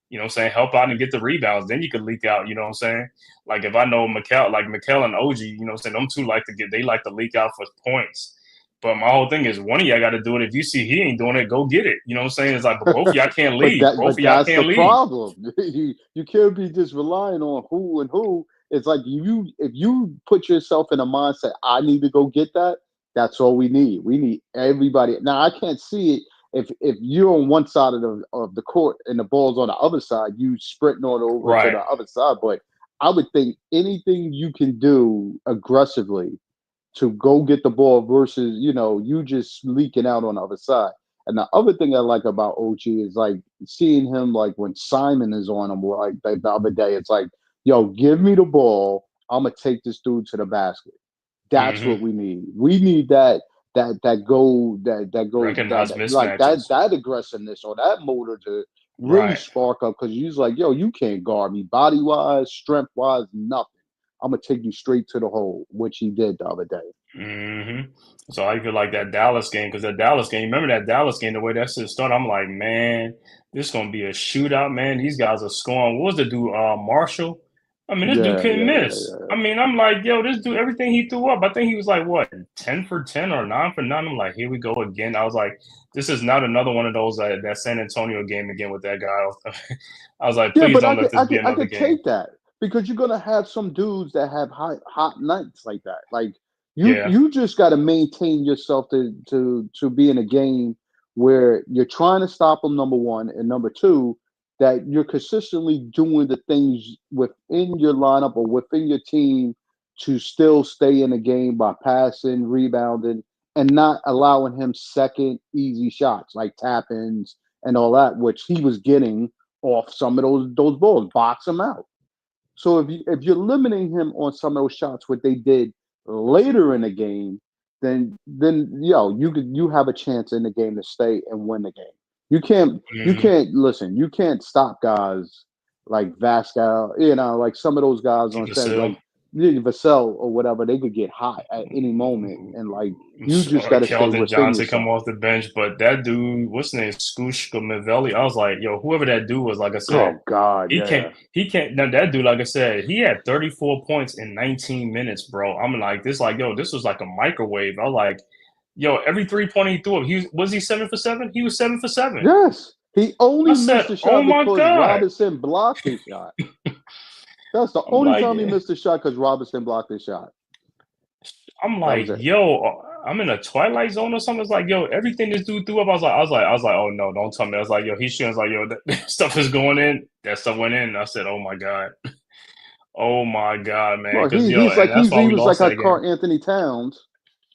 You know what I'm saying? Help out and get the rebounds. Then you can leak out. You know what I'm saying? Like if I know McKell and OG, you know what I'm saying? Them two like to leak out for points. But my whole thing is one of y'all got to do it. If you see he ain't doing it, go get it. You know what I'm saying? It's like, but both of y'all can't leave. Both of y'all can't leave. Problem. You can't be just relying on who and who It's like if you put yourself in a mindset, I need to go get that. That's all we need. We need everybody. Now I can't see it if you're on one side of the court and the ball's on the other side, you sprinting on over to Right. the other side. But I would think anything you can do aggressively to go get the ball versus you just leaking out on the other side. And the other thing I like about OG is like seeing him like when Simon is on him like the other day. It's like, yo, give me the ball. I'm gonna take this dude to the basket. That's what we need. We need that goal that goes Recognize like mismatches. that aggressiveness or that motor to really Right. spark up because you're like, yo, you can't guard me body wise, strength wise, nothing. I'm gonna take you straight to the hole, which he did the other day. So I feel like that Dallas game, because that Dallas game, remember that Dallas game, the way that shit started, I'm like, man, this is gonna be a shootout, man. These guys are scoring. What was the dude, Marshall? I mean, this dude Yeah, couldn't yeah, yeah, miss. yeah. I mean, I'm like, yo, this dude, everything he threw up, I think he was like, what, 10 for 10 or 9 for 9? I'm like, here we go again. I was like, this is not another one of those that San Antonio game again with that guy. I was like, Yeah, please but don't let this be I another could game. take that because you're gonna have some dudes that have hot nights like that. Like Yeah. you just got to maintain yourself to be in a game where you're trying to stop them. Number one, and number two, that you're consistently doing the things within your lineup or within your team to still stay in the game by passing, rebounding, and not allowing him second easy shots like tap-ins and all that, which he was getting off some of those balls, box him out. So if you're limiting him on some of those shots, what they did later in the game, then you have a chance in the game to stay and win the game. You hmm can't listen. You can't stop guys like Vascal. Like some of those guys on set Vasil. like Vassell or whatever. They could get hot at any moment, and like you just got to stay Keldon within Johnson come yourself. off the bench, but that dude, what's his name, Skushka Mavelli? I was like, yo, whoever that dude was, like I said, Oh God, he can't, yeah. he can't. Now that dude, like I said, he had 34 points in 19 minutes, bro. I'm like, this, like, yo, this was like a microwave. I was like, yo, every 3-point he threw up, was he 7 for 7? He was 7 for 7. Yes. He I only missed said, the oh shot my because god. Robinson blocked his shot. That's the I'm only like, time he missed the shot because Robinson blocked his shot. I'm That like, was it. yo, I'm in a twilight zone or something. It's like, yo, everything this dude threw up. I was like, oh no, don't tell me. I was like, yo, he's shooting. I was like, yo, that stuff is going in. That stuff went in. I said, oh my god, man, Well, because yo, and that's why he we was like lost a that game. Carl Anthony Towns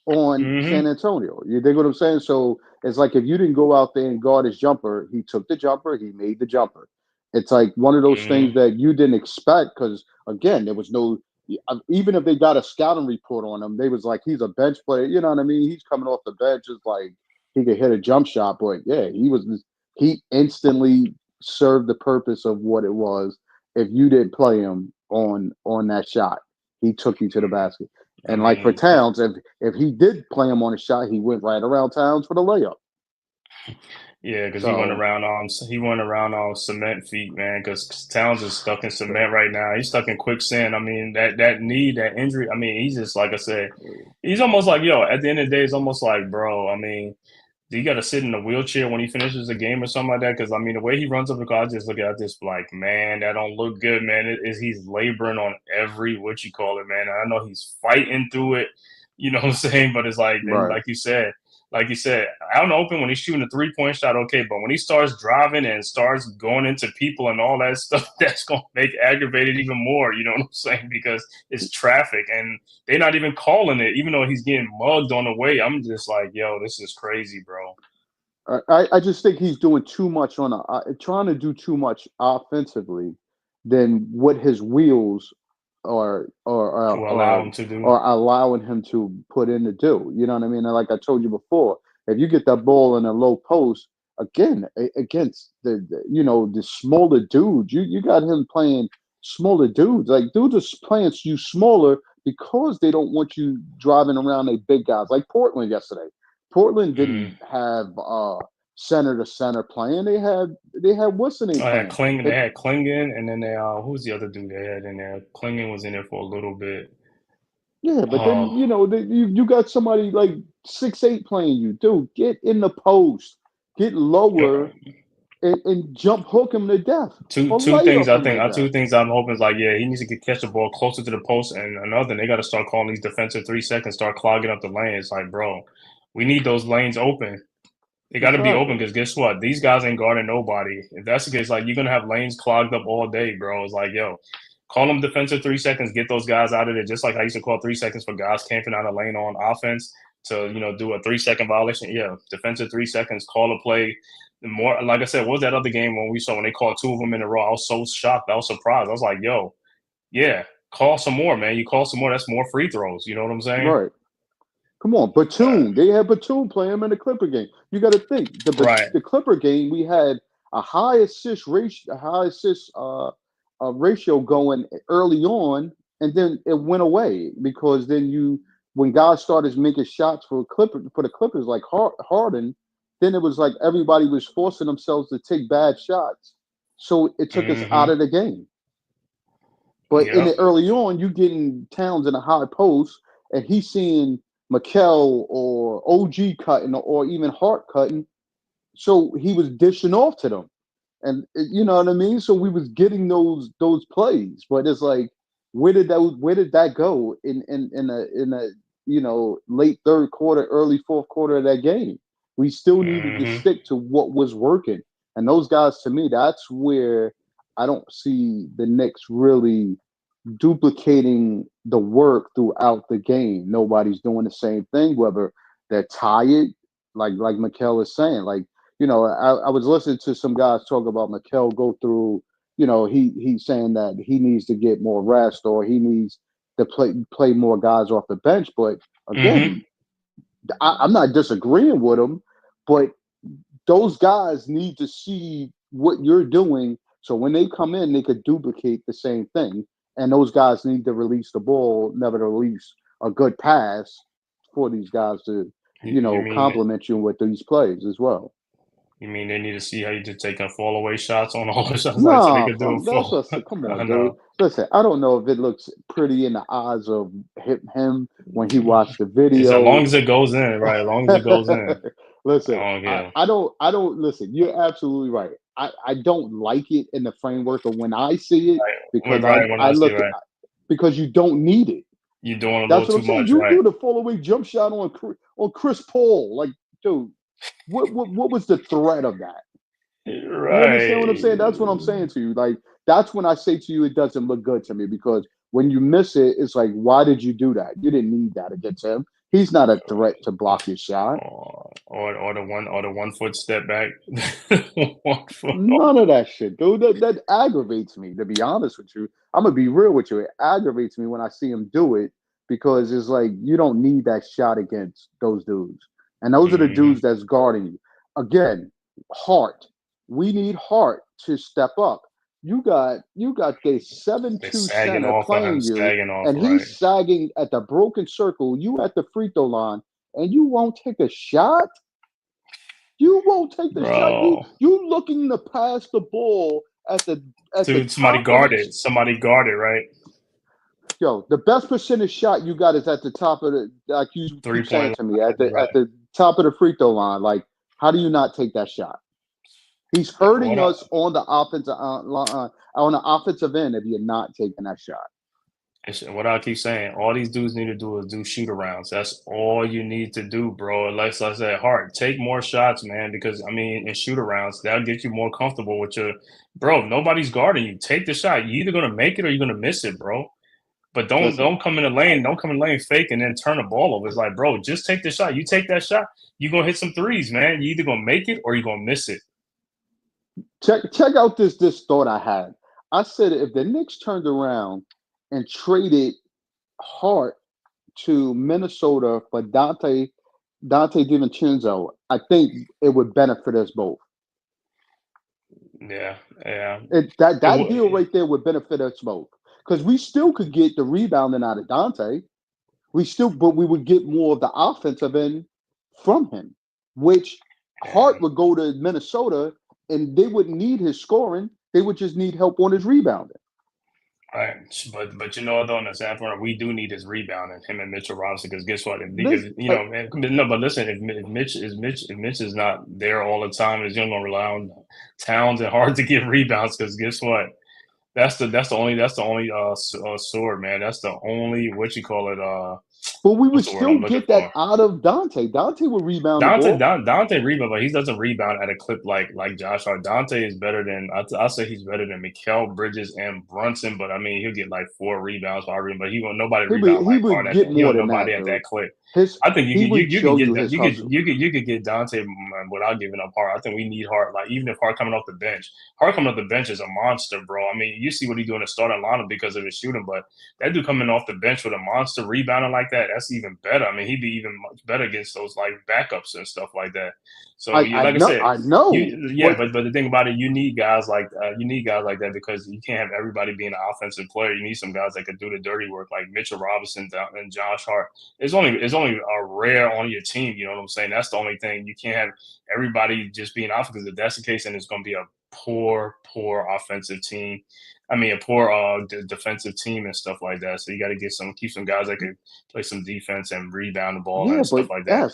on San hmm Antonio. You dig what I'm saying? So it's like if you didn't go out there and guard his jumper, he took the jumper, he made the jumper. It's like one of those things hmm that you didn't expect because again, there was no even if they got a scouting report on him, they was like he's a bench player. You know what I mean? He's coming off the bench, just like he could hit a jump shot. But yeah, he instantly served the purpose of what it was. If you didn't play him on that shot, he took you to the basket. I And like for mean, Towns, if he did play him on a shot, he went right around Towns for the layup. yeah, because So he went around on cement feet, man. Because Towns is stuck in cement right now. He's stuck in quicksand. I mean, that injury. I mean, he's just like I said, he's almost like, yo. At the end of the day, it's almost like, bro. I mean, do you got to sit in a wheelchair when he finishes a game or something like that? Because I mean, the way he runs up the court, I just look at this like, man, that don't look good, man. He's laboring on every what you call it, man. I know he's fighting through it, you know what I'm saying? But it's like then, right. like you said, out in the open when he's shooting a 3-point shot, okay. But when he starts driving and starts going into people and all that stuff, that's gonna make aggravated even more. You know what I'm saying? Because it's traffic and they're not even calling it, even though he's getting mugged on the way. I'm just like, yo, this is crazy, bro. I just think he's doing too much trying to do too much offensively than what his wheels are are Will are, allow him to do. are allowing him to put in to do. You know what I mean? And like I told you before, if you get that ball in a low post again against the smaller dudes, you got him playing smaller dudes. Like dudes are playing you smaller because they don't want you driving around a big guys like Portland yesterday. Portland Mm. didn't have center to center playing. They had what's the name playing. They had Klingon, and then they who's the other dude they had in there? Klingon was in there for a little bit. Yeah, but then Oh, you got somebody like 6'8" playing you, dude. Get in the post, get yo, lower, and jump hook him to death. Two Or two light things up I him to think death. 2 things I'm hoping is like, yeah, he needs to catch the ball closer to the post, and another thing, they got to start calling these defensive 3 seconds, start clogging up the lane. It's like, bro, we need those lanes open. They got to be open Exactly. because guess what? These guys ain't guarding nobody. If that's the case, like you're gonna have lanes clogged up all day, bro. It's like, yo, call them defensive 3 seconds, get those guys out of there. Just like I used to call 3 seconds for guys camping out a lane on offense to do a 3 second violation. Yeah, defensive 3 seconds, call a play. The more, like I said, what was that other game when they called 2 of them in a row? I was so shocked. I was surprised. I was like, yo, yeah, call some more, man. You call some more, that's more free throws. You know what I'm saying? Right. Come on, Batum. They had Batum play him in the Clipper game. You got to think Right. the Clipper game. We had a high assist ratio, ratio going early on, and then it went away because then when guys started making shots for the Clippers like Harden, then it was like everybody was forcing themselves to take bad shots, so it took us out Mm-hmm. of the game. But in Yep. the early on, you getting Towns in a high post, and he's seeing Mikel or OG cutting or even Hart cutting. So he was dishing off to them. And you know what I mean? So we was getting those plays. But it's like, where did that go in a late third quarter, early fourth quarter of that game? We still needed to Mm-hmm. stick to what was working. And those guys, to me, that's where I don't see the Knicks really duplicating the work throughout the game. Nobody's doing the same thing, whether they're tired, like Mikel is saying. Like, I was listening to some guys talk about Mikel go through, he's saying that he needs to get more rest or he needs to play more guys off the bench. But Mm-hmm. again, I'm not disagreeing with him, but those guys need to see what you're doing so when they come in, they could duplicate the same thing. And those guys need to release the ball, never to release a good pass for these guys to, You mean complement you with these plays as well. You mean they need to see how you just taking fall away shots on all the shots like so they Nah, could do fam, it that's full? just come on, I dude. know. Listen, I don't know if it looks pretty in the eyes of him when he watched the It's as long video. as it goes in, right? As long as it goes in. I Listen, don't care. I don't listen. You're absolutely right. I don't like it in the framework of when I see it because Right, when I I see look right. because you don't need it. You're doing a That's little what I'm too saying. much, You right? do the fall away jump shot on Chris Paul. Like, dude, what was the threat of that? You understand what I'm saying? That's what I'm Right. saying to you. Like, that's when I say to you, it doesn't look good to me because when you miss it, it's like, why did you do that? You didn't need that against him. He's not a threat to block your shot. Or the 1 foot step back. 1 foot. None of that shit, dude. That aggravates me, to be honest with you. I'm gonna be real with you. It aggravates me when I see him do it because it's like you don't need that shot against those dudes. And those are the Mm-hmm. dudes that's guarding you. Again, Hart. We need Hart to step up. You got the They're 7-2 sagging center off of him, playing you, sagging off, and right? he's sagging at the broken circle. You at the free throw line, and you won't take a shot. You won't take the shot. Bro. You looking to pass the ball at the Dude, somebody top of the guarded. Somebody guarded, right? the best percentage shot you got is at the top of the like you keep saying 3 point to me at the line, at the top of the free throw line. Like, how do you not take that shot? He's right. hurting us on the offensive end if you're not taking that shot. What I keep saying, all these dudes need to do is do shoot arounds. That's all you need to do, bro. Like I said, Hart, take more shots, man, because I mean, in shoot arounds, that'll get you more comfortable with your bro. Nobody's guarding you. Take the shot. You're either gonna make it or you're gonna miss it, bro. But don't Listen, don't come in the lane, don't come in the lane fake and then turn the ball over. It's like, bro, just take the shot. You take that shot, you're gonna hit some threes, man. You either gonna make it or you're gonna miss it. check out this thought I had. I said if the Knicks turned around and traded Hart to Minnesota for Dante DiVincenzo, I think it would benefit us both. Yeah, yeah. That deal right there would benefit us both because we still could get the rebounding out of Dante. But we would get more of the offensive end from him, which Yeah. Hart would go to Minnesota and they wouldn't need his scoring. They would just need help on his rebounding. Right, but you know, though, on the sad part, we do need his rebounding, him and Mitchell Robinson. Because guess what? This, If you know, man, no, but listen, if Mitch is not there all the time, is you're gonna rely on Towns and hard to get rebounds. Because guess what? That's the only sword, man. That's the only what you call it. but we would What's the word I'm still looking get that for? out of Dante. Dante would rebound the ball. Dante rebound, but he doesn't rebound at a clip like Josh Hart. Dante is better than I'll say he's better than Mikal Bridges and Brunson, but I mean he'll get like 4 rebounds, 5 rebounds, but he won't nobody rebound He like Hart would at get that. He more don't than nobody that, at dude. that clip. His I think he would show you his hustle. you could get Dante without giving up Hart. I think we need Hart. Like even if Hart coming off the bench, Hart coming off the bench is a monster, bro. I mean, you see what he doing in the starting lineup because of his shooting, but that dude coming off the bench with a monster rebounding like that, that's even better. I mean, he'd be even much better against those like backups and stuff like that. So you like I said, I know, yeah, but the thing about it, you need guys like that because you can't have everybody being an offensive player. You need some guys that could do the dirty work, like Mitchell Robinson and Josh Hart. It's only a rare on your team. You know what I'm saying? That's the only thing. You can't have everybody just being off because if that's the case, then it's going to be a poor offensive team. I mean, a poor defensive team and stuff like that. So you got to keep some guys that can play some defense and rebound the ball yeah, and stuff but like that.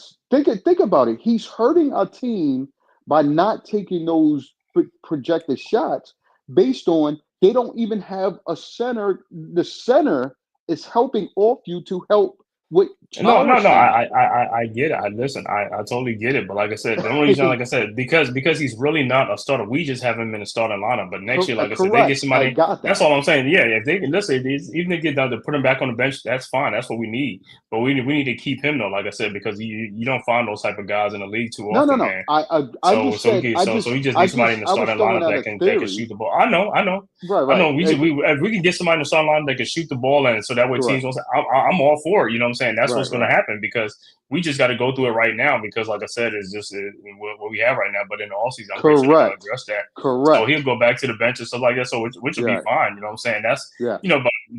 think about it. He's hurting our team by not taking those projected shots based on they don't even have a center. The center is helping off you to help with No, our center. I get it. I totally get it. But like I said, the only reason, like I said, because he's really not a starter. We just have him in the starting lineup. But next year, like I said, they get Correct. I somebody. got That's that. all I'm saying. Yeah, if they can listen, even if they get down to put him back on the bench, that's fine. That's what we need. But we need to keep him though. Like I said, because you don't find those type of guys in the league too No, no, often, no. man. I just said So we just need somebody in the I was starting throwing lineup out a that can theory. shoot the ball. I know. Right, I right. know. If we can get somebody in the starting lineup that can shoot the ball, and so that way teams Correct. don't say, I'm all for it. You know what I'm saying? That's what's Right, going to right. happen because we just got to go through it right now because, like I said, it's just what we have right now. But in the offseason, I'm pretty sure they're going to Correct. address that. So he'll Correct. go back to the bench and stuff like that. So which will be Yeah. fine. You know what I'm saying? That's Yeah.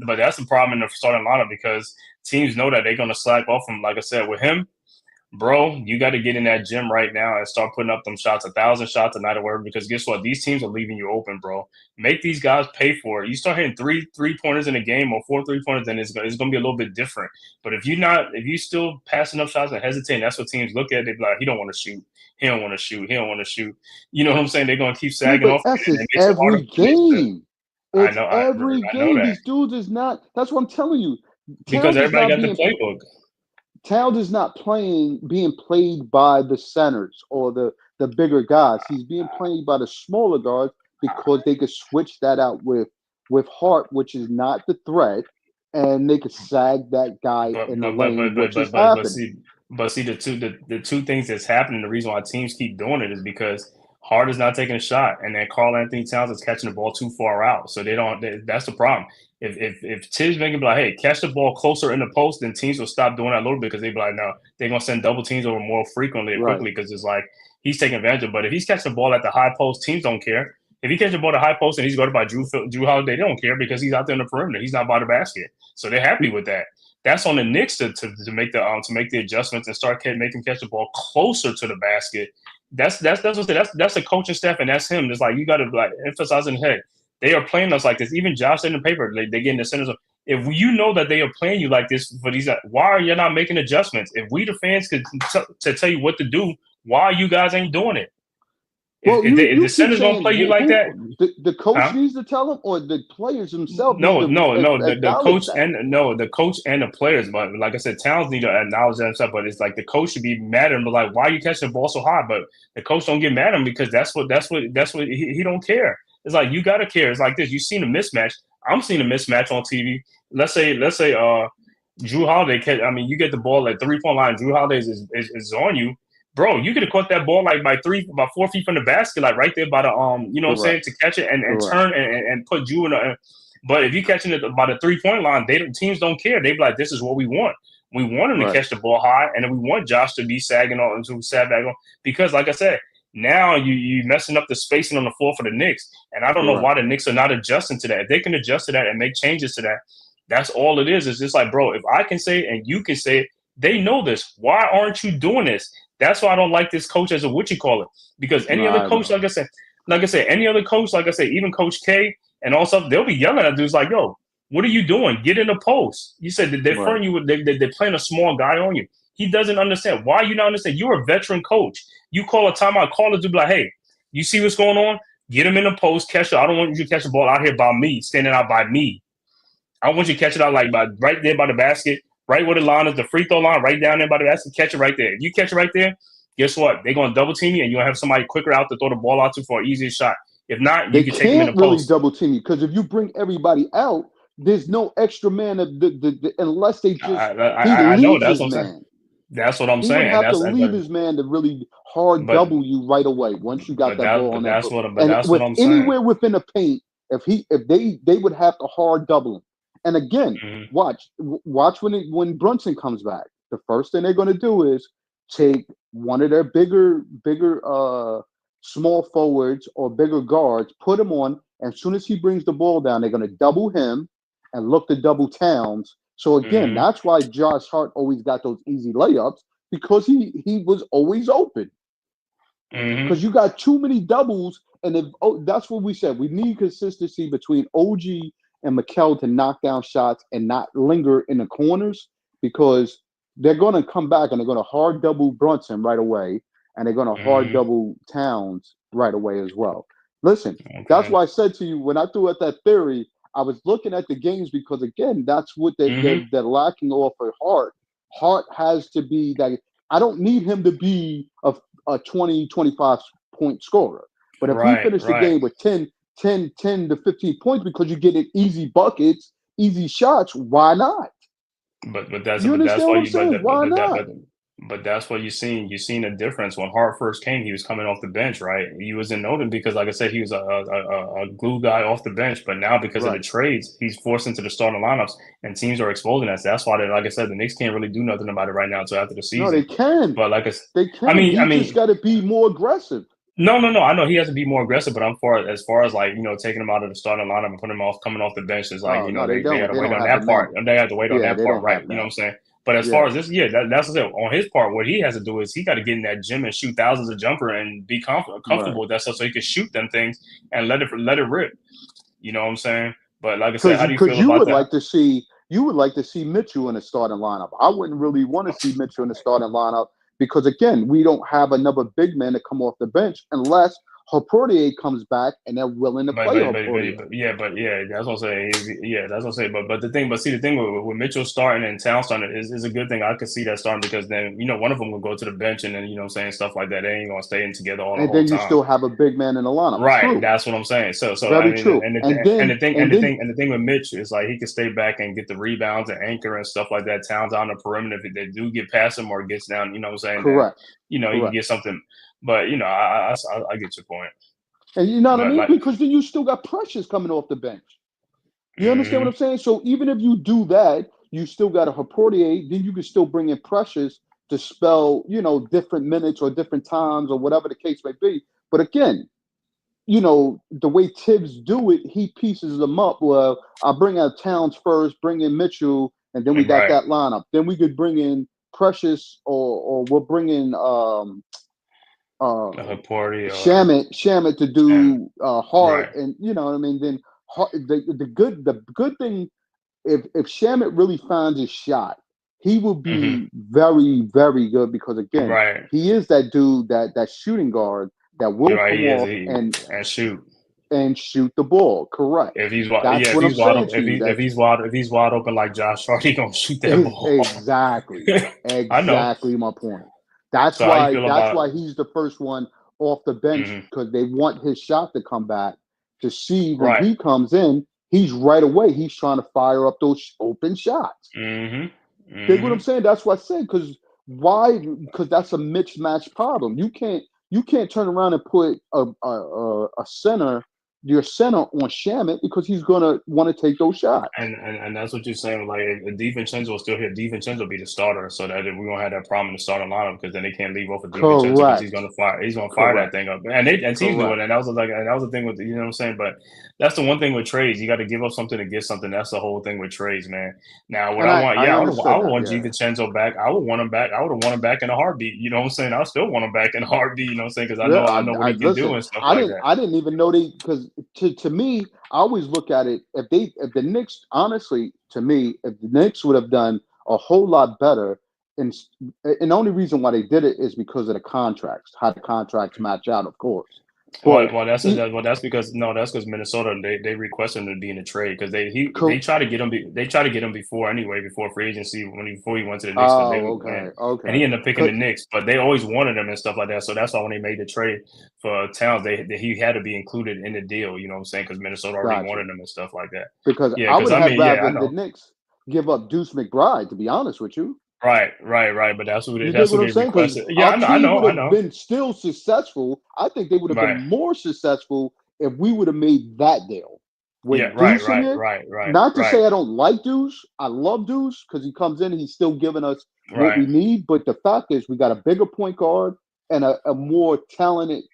but that's the problem in the starting lineup because teams know that they're going to slack off him. Like I said, with him, bro, you got to get in that gym right now and start putting up them shots, 1,000 shots a night or whatever. Because guess what? These teams are leaving you open, bro. Make these guys pay for it. You start hitting three pointers in a game or 4 3-pointers, then it's going to be a little bit different. But if you still passing up shots and hesitating, that's what teams look at. They be like, he don't want to shoot. He don't want to shoot. He don't want to shoot. You know what I'm saying? They're going to keep Yeah, sagging but off, that's and it just makes it harder every for the Knicks to. game. I It's know, every I know game. that These dudes is not. That's what I'm telling you. because Towns is everybody not got the being. playbook. Towns is not being played by the centers or the bigger guys. He's being played by the smaller guards because they could switch that out with Hart, which is not the threat, and they could sag that guy in the lane, which is happening. See the two things that's happening. The reason why teams keep doing it is because Hart is not taking a shot, and then Karl Anthony Towns is catching the ball too far out. So they don't. That's the problem. If Tibbs making be like, hey, catch the ball closer in the post, then teams will stop doing that a little bit because they be like, no, they're gonna send double teams over more frequently and Right. quickly because it's like he's taking advantage of. But if he's catching the ball at the high post, teams don't care. If he catches the ball at the high post and he's guarded by Drew Holiday, they don't care because he's out there in the perimeter. He's not by the basket, so they're happy with that. That's on the Knicks to make the adjustments and start making catch the ball closer to the basket. That's the coaching staff and that's him. It's like you got to like emphasizing, hey, they are playing us like this. Even Josh said in the paper, they get in the centers. If you know that they are playing you like this for these, why are you not making adjustments? If we the fans could to tell you what to do, why you guys ain't doing it? Well, If the keep centers don't saying play you like that, the coach huh? needs to tell them, or the players themselves No, need to the acknowledge coach that. the coach and the players. But like I said, Towns need to acknowledge that himself. But it's like the coach should be mad at him, but like, why are you catching the ball so high? But the coach don't get mad at him because that's what he don't care. It's like you gotta care. It's like this. You seen a mismatch. I'm seeing a mismatch on TV. Let's say Drew Holiday. I mean, you get the ball at 3-point line. Drew Holiday is on you. Bro, you could have caught that ball like about 4 feet from the basket, like right there by the you know what I'm saying, to catch it and turn and put Drew in a. But if you're catching it by the 3-point line, teams don't care. They be like, this is what we want. We want him to catch the ball high, and then we want Josh to be sagging on to sag back on because, like I said, now you messing up the spacing on the floor for the Knicks, and I don't know why the Knicks are not adjusting to that. If they can adjust to that and make changes to that, that's all it is. It's just like, bro, if I can say it and you can say it, they know this. Why aren't you doing this? That's why I don't like this coach as a what you call it. Because any other coach, like I said, any other coach, like I said, even Coach K and all stuff, they'll be yelling at dudes like, yo, What are you doing? Get in the post. You said that they're fronting you. They're playing a small guy on you. He doesn't understand. Why you not understand? You're a veteran coach. You call a timeout. Call it to be like, hey, you see what's going on? Get him in the post. Catch it. I don't want you to catch the ball out here by me, standing out by me. I want you to catch it out like right there by the basket, right where the line is, the free throw line, right down there by the basket. Catch it right there. If you catch it right there, guess what? They're going to double team you, and you'll have somebody quicker out to throw the ball out to for an easier shot. If not, you can take him in the post. They can't really double team you because if you bring everybody out, there's no extra man unless they just I know that's what I'm saying. That's what I'm saying. He would have to leave his man to really hard double you right away once you got that ball on that. That's what I'm saying. Anywhere within the paint, if they would have to hard double him. And again, watch when Brunson comes back. The first thing they're going to do is take one of their bigger small forwards or bigger guards, put him on, and as soon as he brings the ball down, they're going to double him and look to double Towns. So again, that's why Josh Hart always got those easy layups because he was always open. Because you got too many doubles, and that's what we said. We need consistency between OG and Mikal to knock down shots and not linger in the corners because they're going to come back and they're going to hard double Brunson right away, and they're going to hard double Towns right away as well. Listen, that's why I said to you when I threw out that theory, I was looking at the games because, again, that's what they're lacking off of Hart. Hart has to be that. I don't need him to be a 20, 25-point scorer. But if he finished the game with 10 to 15 points because you get easy buckets, easy shots, why not? But that's why not? But that's what you're seeing. You're seeing a difference. When Hart first came, he was coming off the bench, right? He wasn't noted because, like I said, he was a glue guy off the bench. But now, because of the trades, he's forced into the starting lineups, and teams are exposing that. So that's why, like I said, the Knicks can't really do nothing about it right now until after the season. No, they can. But like they can. I mean, just got to be more aggressive. No. I know he has to be more aggressive, but as far as like taking him out of the starting lineup and putting him coming off the bench is like they had to wait on that part. They had to wait on that part, right? You know what I'm saying? But as far as this, that's what I'm saying. On his part, what he has to do is he got to get in that gym and shoot thousands of jumper and be comfortable with that stuff, so he can shoot them things and let it rip. You know what I'm saying? But like I said, how do you feel about that? You would like to see Mitchell in the starting lineup. I wouldn't really want to see Mitchell in the starting lineup because, again, we don't have another big man to come off the bench unless Horportier comes back and they're willing to play Horportier. That's what I'm saying. That's what I'm saying. But the thing with Mitchell starting and Towns starting is a good thing. I could see that starting because then one of them will go to the bench and then saying stuff like that. They ain't gonna stay in together all the whole time. And then you still have a big man in the lineup. Right. True. That's what I'm saying. So very true. And the thing with Mitch is like he can stay back and get the rebounds and anchor and stuff like that. Towns on the perimeter if they do get past him or gets down. You know what I'm saying? Correct. You can get something. But I get your point. And you know what I mean? Because then you still got Precious coming off the bench. You understand what I'm saying? So even if you do that, you still got a Horportier, then you can still bring in Precious to spell, different minutes or different times or whatever the case may be. But again, the way Tibbs do it, he pieces them up. Well, I'll bring out Towns first, bring in Mitchell, and then we got that lineup. Then we could bring in Precious or we'll bring in Shamit to do Hart, and you know what I mean. Then the good thing, if Shamit really finds his shot, he will be very, very good because again, he is that dude that shooting guard that will come off and shoot the ball. Correct. If he's wide open like Josh Hart, he gonna shoot that ball. Exactly. Exactly my point. That's why he's the first one off the bench because they want his shot to come back to see when he comes in, he's right away. He's trying to fire up those open shots. Dig what I'm saying? That's what I said. Because why? Because that's a mixed match problem. You can't turn around and put a center. Your center on Shamit because he's gonna want to take those shots. And that's what you're saying. Like if DiVincenzo is still here, DiVincenzo will be the starter, so that we won't have that problem in the starting lineup because then they can't leave off of DiVincenzo because he's gonna fire that thing up. And teams doing it. And that was the thing with what I'm saying. But that's the one thing with trades. You got to give up something to get something. That's the whole thing with trades, man. Now what I would want DiVincenzo back. I would want him back. I would have want him back in a heartbeat. You know what I'm saying? I still want him back in a heartbeat. You know what I'm saying? Because I know what he can do and stuff like that. I didn't even know because to me, I always look at it, if the Knicks, honestly, to me, if the Knicks would have done a whole lot better, and the only reason why they did it is because of the contracts, how the contracts match out, of course. But That's because that's because Minnesota they requested him to be in the trade because they try to get him before free agency before he went to the Knicks because and he ended up picking the Knicks, but they always wanted him and stuff like that. So that's why when they made the trade for Towns, he had to be included in the deal. You know what I'm saying? Because Minnesota already wanted him and stuff like that. Because I would have rather the Knicks give up Deuce McBride, to be honest with you. Right. But that's what you that's dig what what I'm they saying? Because requested. Yeah, our team would I have know. been still successful. I think they would have been more successful if we would have made that deal with Deuce in it. Not to say I don't like Deuce. I love Deuce because he comes in, he's still giving us what we need. But the fact is, we got a bigger point guard and a more talented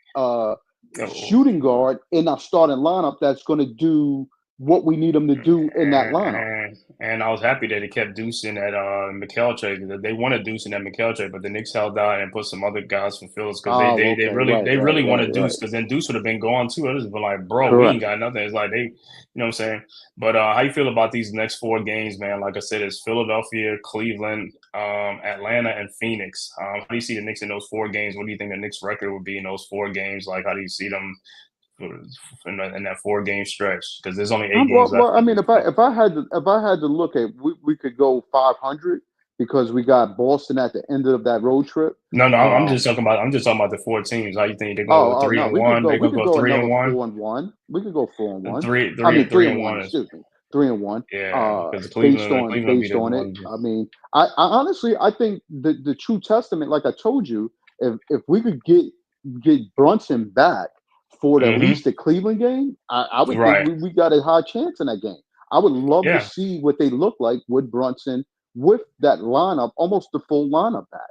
shooting guard in our starting lineup that's going to do what we need them to do in that lineup. And I was happy that they kept Deuce in at Mikal trade. They wanted Deuce in at Mikal trade, but the Knicks held out and put some other guys for Phillips because they really wanted Deuce because then Deuce would have been gone too. It would have been like, bro, we ain't got nothing. It's like you know what I'm saying? But how you feel about these next 4 games, man? Like I said, it's Philadelphia, Cleveland, Atlanta, and Phoenix. How do you see the Knicks in those 4 games? What do you think the Knicks record would be in those 4 games? Like, how do you see them in that 4-game stretch? Because there's only 8 games left. Well, I mean, if I had to look at, we could go 500 because we got Boston at the end of that road trip. No, I'm just talking about the 4 teams. How you think they're going to go 3-1? They're going to go 3-1. 4-1. We could go 4-1. 3-1. Excuse me, 3-1. Yeah, because based on it. I mean, I honestly, I think the true testament, like I told you, if we could get Brunson back for at least the Cleveland game, I would think we got a high chance in that game. I would love to see what they look like with Brunson with that lineup, almost the full lineup back.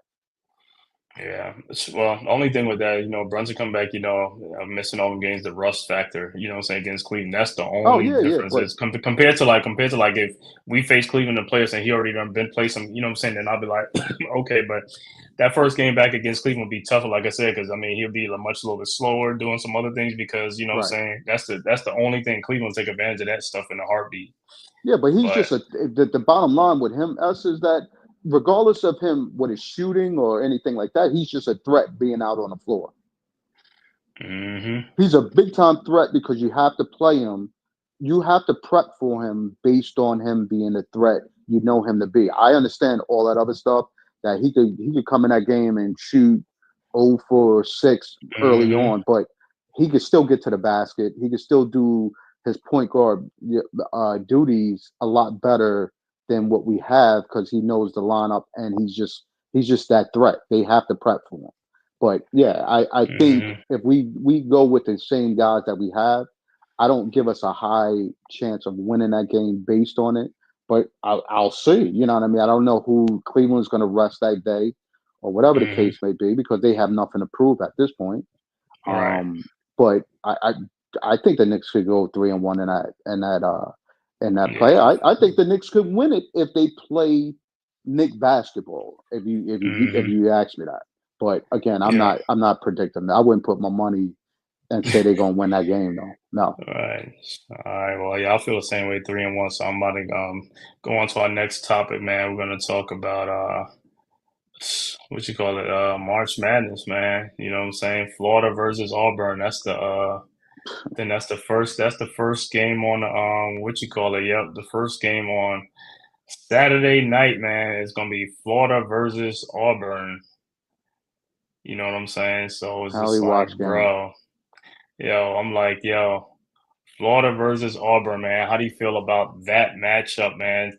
Yeah. Well, the only thing with that, Brunson come back, missing all the games, the rust factor, you know what I'm saying, against Cleveland. That's the only difference. Is compared to like if we face Cleveland and players and he already done been played some, you know what I'm saying, then I'll be like, okay, but that first game back against Cleveland will be tougher, like I said, because I mean he'll be a little bit slower doing some other things because you know what I'm saying, that's the only thing. Cleveland take advantage of that stuff in a heartbeat. Yeah, but he's just the bottom line with him, is that regardless of him, what his shooting or anything like that, he's just a threat being out on the floor. Mm-hmm. He's a big time threat because you have to play him. You have to prep for him based on him being a threat you know him to be. I understand all that other stuff that he could come in that game and shoot 0 for 6 early on, but he could still get to the basket. He could still do his point guard duties a lot better than what we have because he knows the lineup and he's just that threat. They have to prep for him. But yeah, I think if we go with the same guys that we have, I don't give us a high chance of winning that game based on it. But I'll see. You know what I mean? I don't know who Cleveland's going to rest that day or whatever the case may be because they have nothing to prove at this point. But I think the Knicks could go 3-1 in that play. I think the Knicks could win it if they play Knick basketball. If you ask me that, but again, I'm not predicting that. I wouldn't put my money and say they're gonna win that game though. No. All right. Well, yeah, I feel the same way, 3-1. So I'm about to go on to our next topic, man. We're gonna talk about March Madness, man. You know what I'm saying? Florida versus Auburn. That's the first game on Yep, the first game on Saturday night, man. It's gonna be Florida versus Auburn. You know what I'm saying? So it's just like, bro, I'm like, Florida versus Auburn, man. How do you feel about that matchup, man?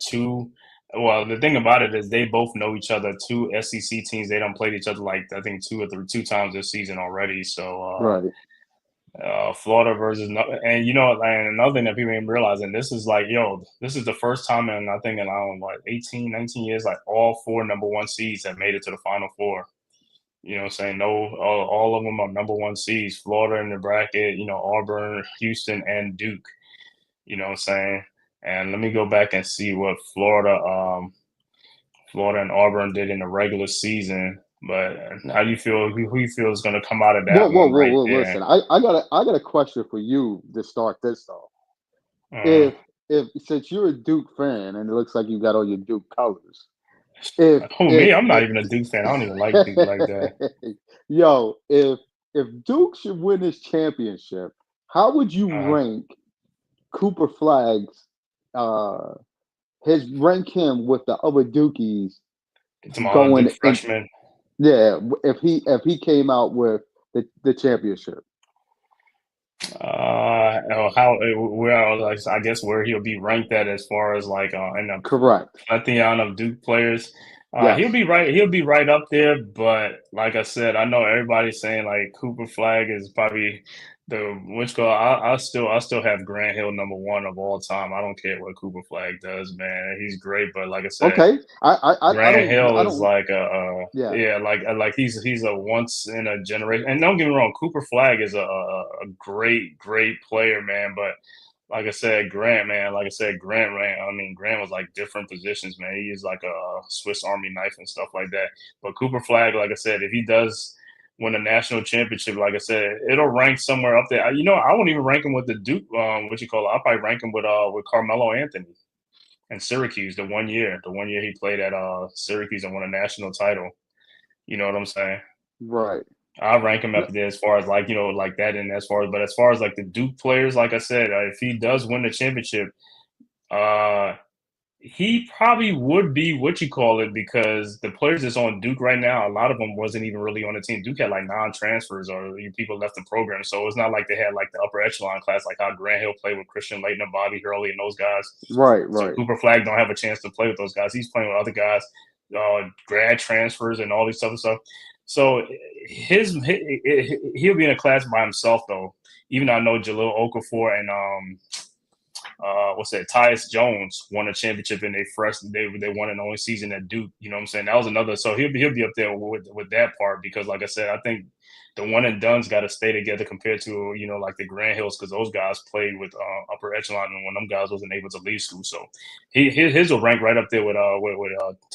Well, the thing about it is they both know each other. 2 SEC teams, they don't played each other like I think 2 times this season already. So Florida versus, and and another thing that people ain't realizing, this is like, this is the first time in I don't know, 18, 19 years, like all 4 number 1 seeds have made it to the Final Four. You know what I'm saying? No, all of them are number 1 seeds. Florida in the bracket, Auburn, Houston, and Duke. You know what I'm saying? And let me go back and see what Florida and Auburn did in the regular season. But how do you feel? Who you feel is going to come out of Whoa, that whoa, one whoa, right whoa! there? Listen, I got a question for you to start this off. Uh, If since you're a Duke fan and it looks like you got all your Duke colors, if who if, me? I'm not if even a Duke fan. I don't even like Duke like that. yo, if Duke should win this championship, how would you Uh, rank Cooper Flag's rank him with the other Dukies it's my going Duke in? freshman. Yeah, if he came out with the championship. Well, like, I guess where he'll be ranked at as far as like in the Correct. pantheon of Duke players. He'll Yes. be right. He'll be right up there. But like I said, I know everybody's saying like Cooper Flag is probably the which go. I still have Grant Hill number one of all time. I don't care what Cooper Flag does, man. He's great. But like I said, Okay. I Grant don't Hill I is don't like yeah. yeah, like he's a once in a generation. And don't get me wrong, Cooper Flag is a great player, man. But like I said, Grant, man, like I said, Grant ran. I mean, Grant was like different positions, man. He is like a Swiss Army knife and stuff like that. But Cooper Flag, like I said, if he does win a national championship, like I said, it'll rank somewhere up there. I won't even rank him with the Duke. What you call it? I'll probably rank him with Carmelo Anthony and Syracuse the one year he played at Syracuse and won a national title. You know what I'm saying? Right. I rank him up there as far as like like that, and as far as like the Duke players, like I said, if he does win the championship, uh, he probably would be what you call it because the players that's on Duke right now, a lot of them wasn't even really on the team. Duke had like non-transfers or people left the program, so it's not like they had like the upper echelon class like how Grant Hill played with Christian Laettner, Bobby Hurley, and those guys. Right, So right. Cooper Flag don't have a chance to play with those guys. He's playing with other guys, grad transfers and all these other stuff. So he'll be in a class by himself though. Even though I know Jahlil Okafor and Tyus Jones won a championship in their they won an only season at Duke. You know what I'm saying? That was another. So he'll be up there with that part because, like I said, I think the one and done's got to stay together compared to like the Grand Hills because those guys played with upper echelon and when them guys wasn't able to leave school. So his will rank right up there with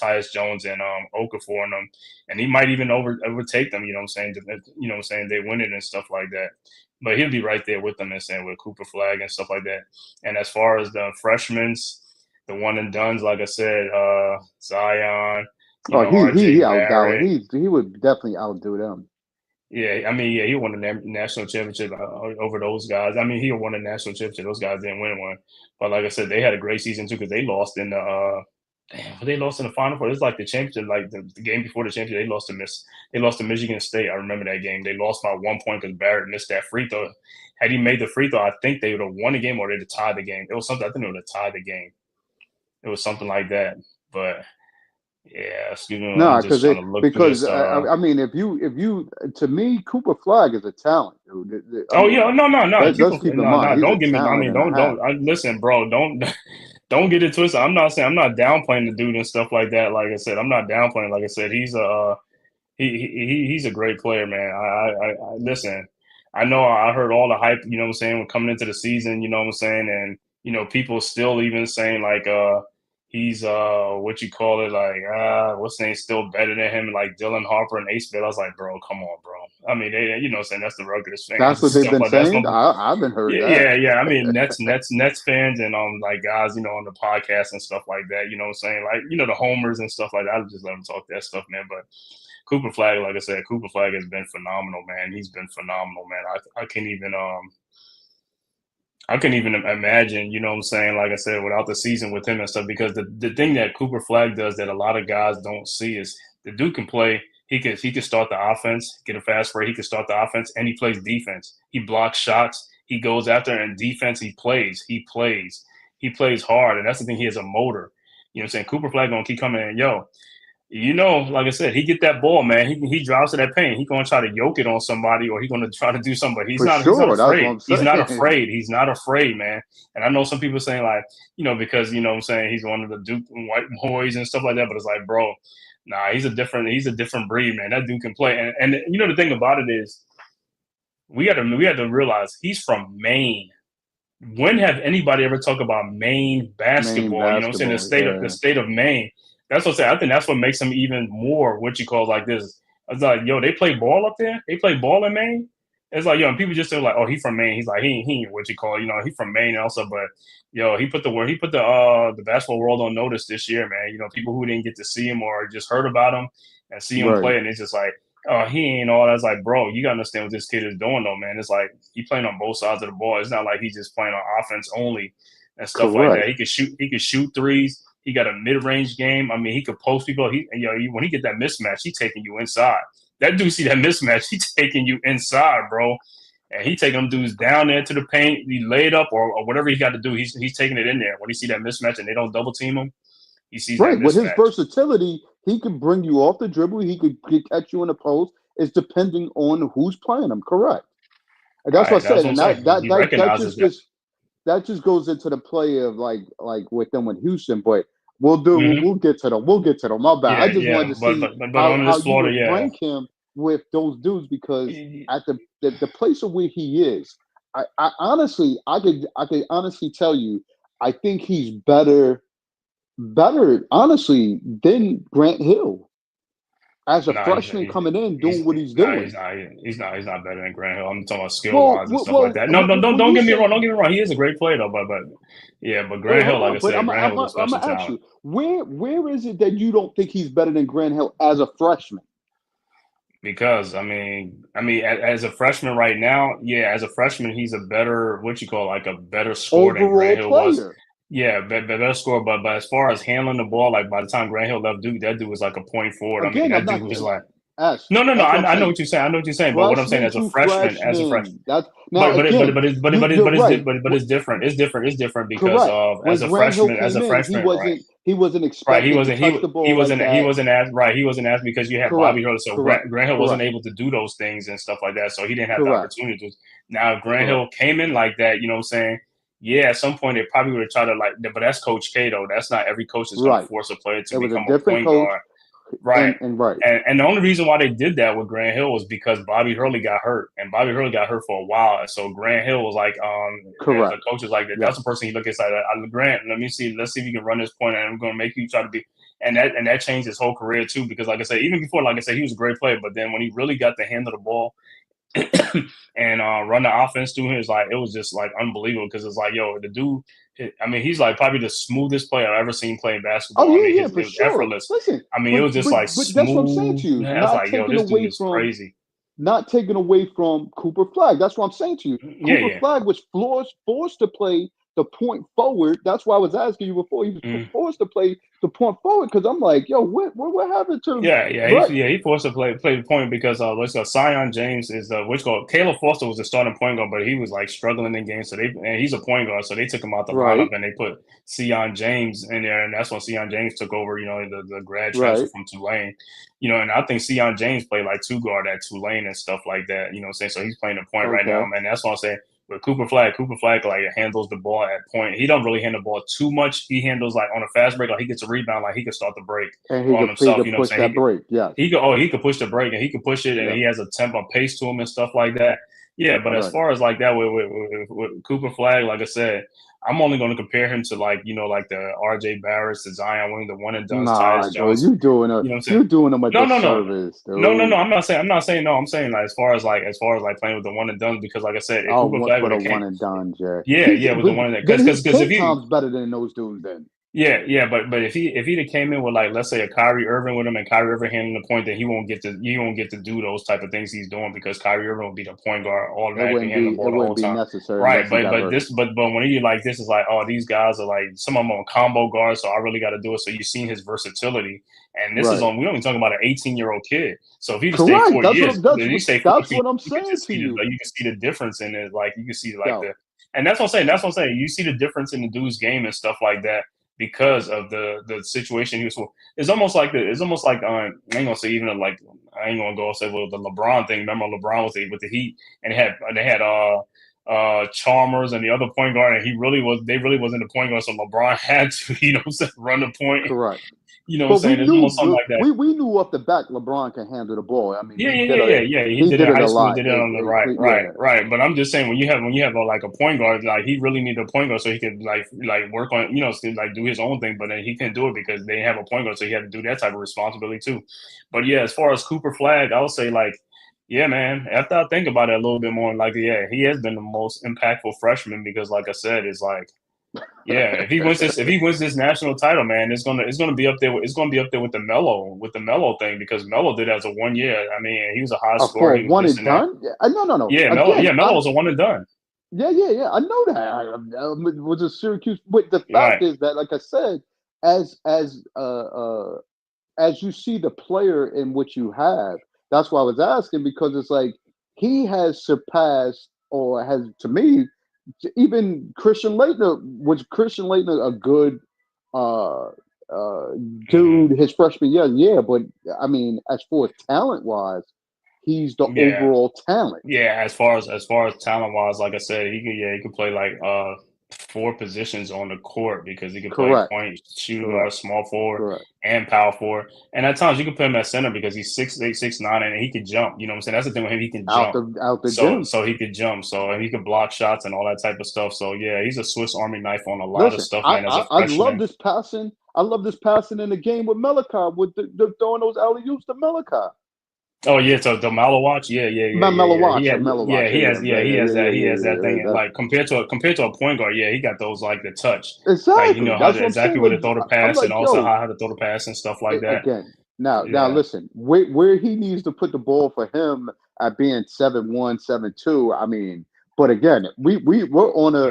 Tyus Jones and Okafor and them, and he might even overtake them. You know what I'm saying? You know what I'm saying? They win it and stuff like that. But he'll be right there with them and saying with Cooper Flag and stuff like that. And as far as the freshmen, the one and dones, like I said, Zion, Oh, he RJ outdo Barrett. he would definitely outdo them. Yeah, I mean, yeah, he won a national championship over those guys. I mean, he won a national championship. Those guys didn't win one, but like I said, they had a great season too because they lost in the they lost in the final four. It was like the championship, like the game before the championship. They lost to Michigan State. I remember that game. They lost by 1 point because Barrett missed that free throw. Had he made the free throw, I think they would have won the game or they'd have tied the game. It was something. I think they would have tied the game. It was something like that. But yeah, excuse me. No, I'm just trying to look through because this. I mean, if you to me, Cooper Flag is a talent, dude. I Oh mean, yeah, no. let's keep in mind he's a Don't give me. I talent mean, and a half. listen, bro. Don't get it twisted. I'm not downplaying the dude and stuff like that. Like I said, I'm not downplaying. Like I said, he's a great player, man. I listen. I know I heard all the hype. You know what I'm saying? Coming into the season, you know what I'm saying, and people still even saying like he's what you call it like what's his name still better than him like Dylan Harper and Ace Bill. I was like, bro, come on, bro. I mean, they what I'm saying that's the Rutgers fans That's and what they've stuff been like that. That's saying. I haven't heard that. yeah. I mean, Nets fans and like guys, on the podcast and stuff like that. You know what I'm saying? Like the homers and stuff like that. I just let them talk that stuff, man. But Cooper Flag, like I said, Cooper Flag has been phenomenal, man. He's been phenomenal, man. I can't even imagine, you know what I'm saying, like I said, without the season with him and stuff, because the thing that Cooper Flag does that a lot of guys don't see is the dude can play. He could start the offense, get a fast break. He could start the offense, and he plays defense. He blocks shots. He goes after and defense. He plays. He plays hard, and that's the thing. He has a motor. You know what I'm saying? Cooper Flag gonna keep coming in. Yo, like I said, he get that ball, man. He drives to that paint. He gonna try to yoke it on somebody, or he gonna try to do something. But For he's not sure, that's what afraid. I'm He's not saying. afraid. He's not afraid, man. And I know some people saying like, because what I'm saying he's one of the Duke white boys and stuff like that. But it's like, bro, nah, he's a different breed, man. That dude can play. And the thing about it is, we had to realize he's from Maine. When have anybody ever talked about Maine Main basketball? You know what I'm saying? basketball, The yeah. state of Maine. That's what I say. I think that's what makes him even more what you call like this I was like, yo, they play ball up there. They play ball in Maine. It's like, yo, and people just say like, oh, he from Maine. He's like, he ain't what you call, he from Maine also, but yo, he put the basketball world on notice this year, man. People who didn't get to see him or just heard about him and see him play, and it's just like, oh, he ain't all that's like, bro, you gotta understand what this kid is doing though, man. It's like he playing on both sides of the ball. It's not like he's just playing on offense only and stuff like that. He could shoot threes. He got a mid-range game. I mean, he could post people. When he get that mismatch, he taking you inside. That dude see that mismatch, he taking you inside, bro. And he taking them dudes down there to the paint. He laid up or whatever he got to do. He's taking it in there. When he see that mismatch and they don't double team him, he sees that mismatch. With his versatility, he can bring you off the dribble. He could catch you in the post. It's depending on who's playing him. Correct. And that's what I said. And that just goes into the play of like with them with Houston. But we'll get to them. We'll get to them. My bad. Yeah, I just wanted to see how you would rank him with those dudes, because at the place of where he is, I honestly, I could honestly tell you, I think he's better honestly than Grant Hill as a freshman coming in doing what he's doing. He's not better than Grant Hill. I'm talking about skill wise and stuff like that. No, don't get me wrong. Don't get me wrong. He is a great player though, but Grant Hill, like I said, Grant Hill was a special talent. Ask you, where is it that you don't think he's better than Grant Hill as a freshman? Because I mean, as a freshman right now, as a freshman, he's a better a better scorer than Grant Hill was. Yeah, better score. But as far as handling the ball, like by the time Grant Hall left Duke, that dude was like a point forward. Again, that dude was like, no. I know what you're saying. But what I'm saying as a freshman, it's different. It's different because of as a freshman, he wasn't expected to touch the ball. He wasn't asked because you had Bobby Hill. So Grant Hill wasn't able to do those things and stuff like that. So he didn't have the opportunity to. Now if Grant Hill came in like that, you know what I'm saying? Yeah, at some point they probably would have tried to but that's Coach K though. That's not every coach that's going to force a player to become a point guard. Right. And the only reason why they did that with Grant Hill was because Bobby Hurley got hurt, and Bobby Hurley got hurt for a while. And so Grant Hill was like, correct. The coach is like, that's the person he look at. Like, Grant, let's see if you can run this point, and I'm going to make you try to be. And that changed his whole career too, because like I said, even before, like I said, he was a great player, but then when he really got to handle the ball and run the offense through him, it was just like unbelievable, because it's like, yo, the dude, I mean, he's like probably the smoothest player I've ever seen playing basketball. It was effortless. Listen, it was just smooth. That's what I'm saying to you. I was like, yo, this dude is crazy. Not taken away from Cooper Flagg. That's what I'm saying to you. Cooper Flagg was forced to play the point forward. That's why I was asking you before. He was forced to play the point forward, because I'm like, yo, what happened to him? He forced to play the point because Sion James is Caleb Foster was the starting point guard, but he was like struggling in games. And he's a point guard, so they took him out the lineup and they put Sion James in there, and that's when Sion James took over. The grad transfer from Tulane. And I think Sion James played like two guard at Tulane and stuff like that. You know what I'm saying? So he's playing the point right now, and that's what I'm saying. But Cooper Flagg like handles the ball at point. He don't really handle the ball too much. He handles like on a fast break, like he gets a rebound, like he could start the break and he on himself. You know what I'm saying? Break, yeah. He could push the break, and he could push it, and he has a tempo pace to him and stuff like that. Yeah, but as far as like that with Cooper Flagg, like I said, I'm only going to compare him to like the RJ Barretts, the Zion Williams, the one and done. Tyus Jones. You're doing him a service. Dude. No. I'm not saying no. I'm saying like as far as playing with the one and done, because like I said, Cooper Flagg with a one and done, Jack. Yeah, with the one and done. Because if times better than those dudes then. Yeah, but if he'd came in with like, let's say a Kyrie Irving with him, and Kyrie Irving handling the point, then he won't get to do those type of things he's doing, because Kyrie Irving will be the point guard automatically handling the ball the whole time. Necessary. Right, but when he like this is like, oh, these guys are like, some of them on combo guards, so I really got to do it. So you've seen his versatility, and this is on. We don't even talking about an 18-year-old kid. So if he just stayed 4 years, that's what I'm saying to you. You can see the difference in it. Like you can see and that's what I'm saying. You see the difference in the dude's game and stuff like that, because of the situation he was for. It's almost like I ain't gonna say even like, I ain't gonna go say with the LeBron thing. Remember LeBron was with the Heat, and they had Chalmers and the other point guard, and they really wasn't the point guard, so LeBron had to, run the point. Correct. You know what I'm But we saying? It's knew almost something like that. we knew off the back LeBron can handle the ball. I mean, Yeah. he He did it in did it high a school. lot. Did it on the right. But I'm just saying when you have like a point guard, like he really needed a point guard so he could like work on like do his own thing. But then he couldn't do it because they didn't have a point guard, so he had to do that type of responsibility too. But yeah, as far as Cooper Flag, I would say like, yeah, man. After I think about it a little bit more, like yeah, he has been the most impactful freshman because, like I said, it's like. Yeah, if he wins this national title, man, it's gonna be up there. It's gonna be up there with the Melo thing because Melo did it as a 1 year. I mean, he was a high scorer. For one and done? No. Yeah, Melo was a one and done. Yeah. I know that. I was a Syracuse. But the fact is that, like I said, as you see the player in which you have, that's why I was asking because it's like he has surpassed or has to me. Even Christian Laettner, was Christian Laettner a good dude his freshman year? Yeah, but I mean, as far as talent wise, he's the overall talent. Yeah, as far as talent wise, like I said, he could play like 4 positions on the court because he could play point, shooting guard, small forward, and power forward. And at times you can put him at center because he's 6'8", 6'9", and he can jump. You know what I'm saying? That's the thing with him; he can jump. So he could jump. So he could block shots and all that type of stuff. So yeah, he's a Swiss Army knife on a lot of stuff. Man, I love this passing. I love this passing in the game with Malachi with the throwing those alley-oops to Malachi. Oh yeah, so the Mellow Watch, yeah. He has that thing. Like compared to a point guard, yeah, he got those like the touch. Exactly, like, how to throw the pass and also how to throw the pass and stuff like that. Again, now listen, where he needs to put the ball for him at being 7'1", 7'2". I mean. But again, we're on a.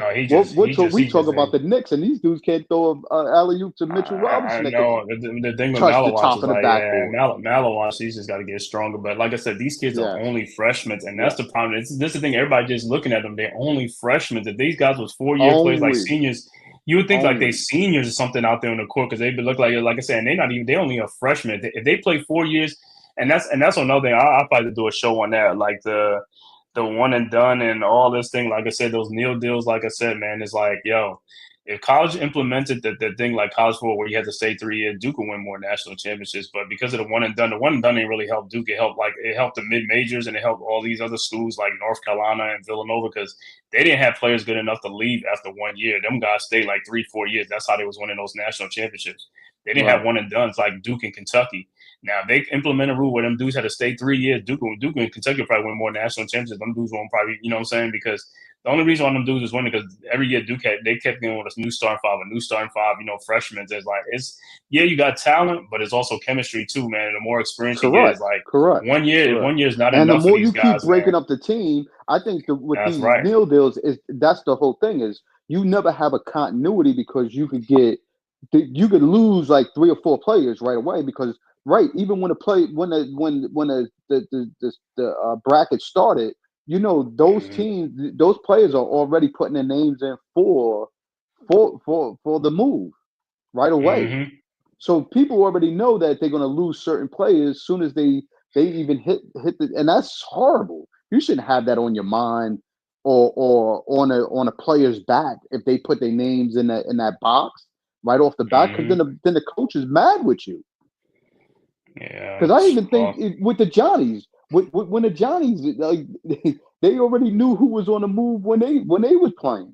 We talk about the Knicks, and these dudes can't throw alley-oop to Mitchell Robinson. I know the thing with Malawach is like, Malawach, he's just got to get stronger. But like I said, these kids are only freshmen, and that's the problem. This is the thing. Everybody just looking at them. They're only freshmen. If these guys was 4-year players like seniors, you would think like they seniors or something out there on the court because they look like I said, and they're only a freshman. If they play 4 years, and that's another thing. I'll probably do a show on that, like the one and done and all this thing. Like I said, those Neal deals, like I said, man, it's like, yo, if college implemented the thing like college football where you had to stay 3 years, Duke would win more national championships. But because of the one and done didn't really help Duke. It helped the mid majors and it helped all these other schools like North Carolina and Villanova because they didn't have players good enough to leave after 1 year. Them guys stayed like 3-4 years. That's how they was winning those national championships. They didn't have one and dones like Duke and Kentucky. Now, if they implement a rule where them dudes had to stay 3 years, Duke and Kentucky probably win more national championships. Them dudes won't probably, you know what I'm saying? Because the only reason why them dudes was winning because every year they kept getting with a new starting five, freshmen. It's like, you got talent, but it's also chemistry too, man. And the more experience you get, is like 1 year, 1 year is not enough. And the more you keep breaking up the team, I think with these Neal deals, that's the whole thing is you never have a continuity because you could lose like 3 or 4 players right away because even when the bracket started, those teams, those players are already putting their names in for the move right away. Mm-hmm. So people already know that they're going to lose certain players as soon as they even hit and that's horrible. You shouldn't have that on your mind or on a player's back if they put their names in that box right off the bat because then the coach is mad with you. Yeah, because I even think with the Johnnies, when the Johnnies, like, they already knew who was on the move when they was playing.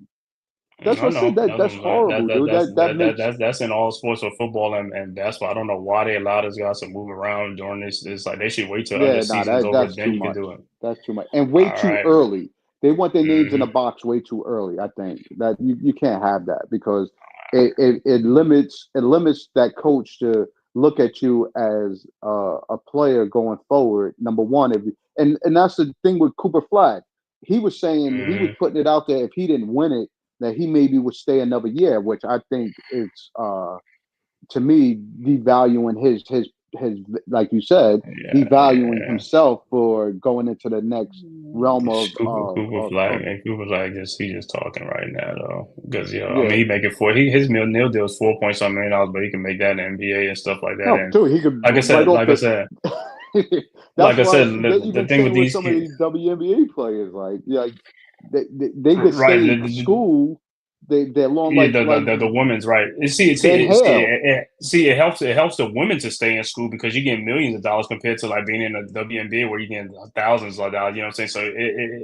That's what I said. That's horrible, dude. That's in all sports of football and basketball. I don't know why they allow those guys to move around during this. It's like they should wait till the season's over, then you can do it. That's too much and way too early. They want their names in a box way too early. I think that you can't have that because it limits that coach to look at you as a player going forward. Number one, and that's the thing with Cooper Flag. He was saying he was putting it out there if he didn't win it, that he maybe would stay another year, which I think is to me devaluing his like you said, devaluing himself for going into the next realm of Cooper Flag. And Cooper Flag he's just talking right now though, because I mean he making his Neal deal is $4 point something million, but he can make that in the NBA and stuff like that. No, dude, he could like I said. That's Like I why said, they the even thing say with with these some of kids, these WNBA players, like they could right? stay in school. They're long Yeah, like the women's right. than hell. It helps the women to stay in school because you get millions of dollars compared to like being in the WNBA where you get thousands of dollars. You know what I'm saying? So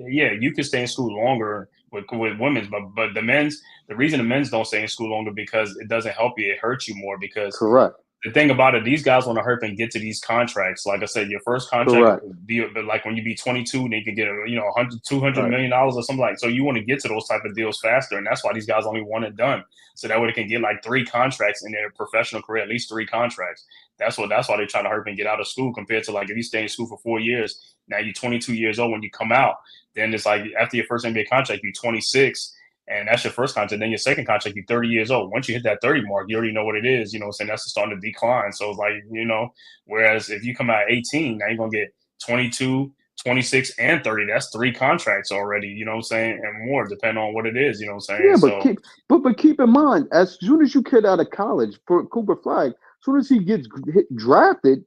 yeah, you can stay in school longer with women's, but the reason the men's don't stay in school longer because it doesn't help you. It hurts you more because Correct. the thing about it, these guys want to hurry and get to these contracts. Like I said, your first contract Correct. be like when you be 22, they can get $100-200 Right. million dollars or something like. So you want to get to those type of deals faster, and that's why these guys only want it done. So that way they can get like 3 contracts in their professional career, at least 3 contracts. That's why they're trying to hurry and get out of school compared to like if you stay in school for 4 years, now you're 22 years old when you come out. Then it's like after your first NBA contract, you're 26 and that's your first contract. Then your second contract, you're 30 years old. Once you hit that 30 mark, you already know what it is. You know what I'm saying? That's starting to decline. So it's like, whereas if you come out at 18, now you're going to get 22, 26, and 30. That's 3 contracts already, you know what I'm saying? And more, depending on what it is, you know what I'm saying? Yeah, So, but keep in mind, as soon as you get out of college for Cooper Flag, as soon as he gets drafted,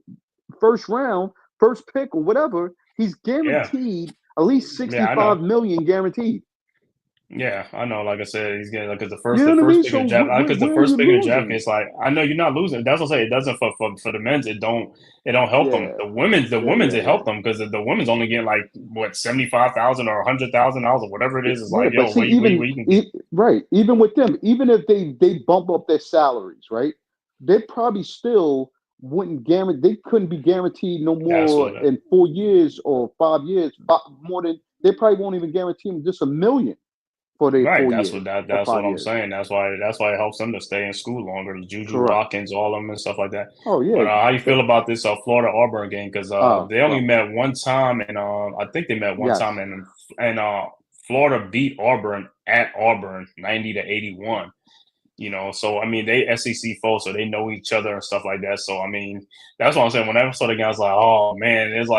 first round, first pick or whatever, he's yeah. guaranteed at least Yeah, I know. 65 million guaranteed. Yeah, I know. Like I said, he's getting like because You know the what I first mean? pick So in draft because the where are you first pick in draft losing? it's like I know you're not losing. That's what I say. It doesn't for the men's. It don't help them. Yeah, The women's it yeah. helped them because the women's only getting like what 75,000 or $100,000 or whatever it is. It's Yeah, like but yo, see, where you can get. right, even with them, even if they bump up their salaries, right, they probably still wouldn't guarantee. They couldn't be guaranteed no That's more what. in 4 years or 5 years. More than they probably won't even guarantee them just 1 million for their Right, 4 years or that's what five I'm years. saying. That's why it helps them to stay in school longer. Juju Correct. Watkins, all of them, and stuff like that. Oh yeah. But how you feel about this Florida Auburn game? Because they only Well, met one time, and I think they met one time, yes. and Florida beat Auburn at Auburn 90-81. So I mean they SEC folks, so they know each other and stuff like that. So I mean that's what I'm saying. When I saw the game, I was like, oh man, it's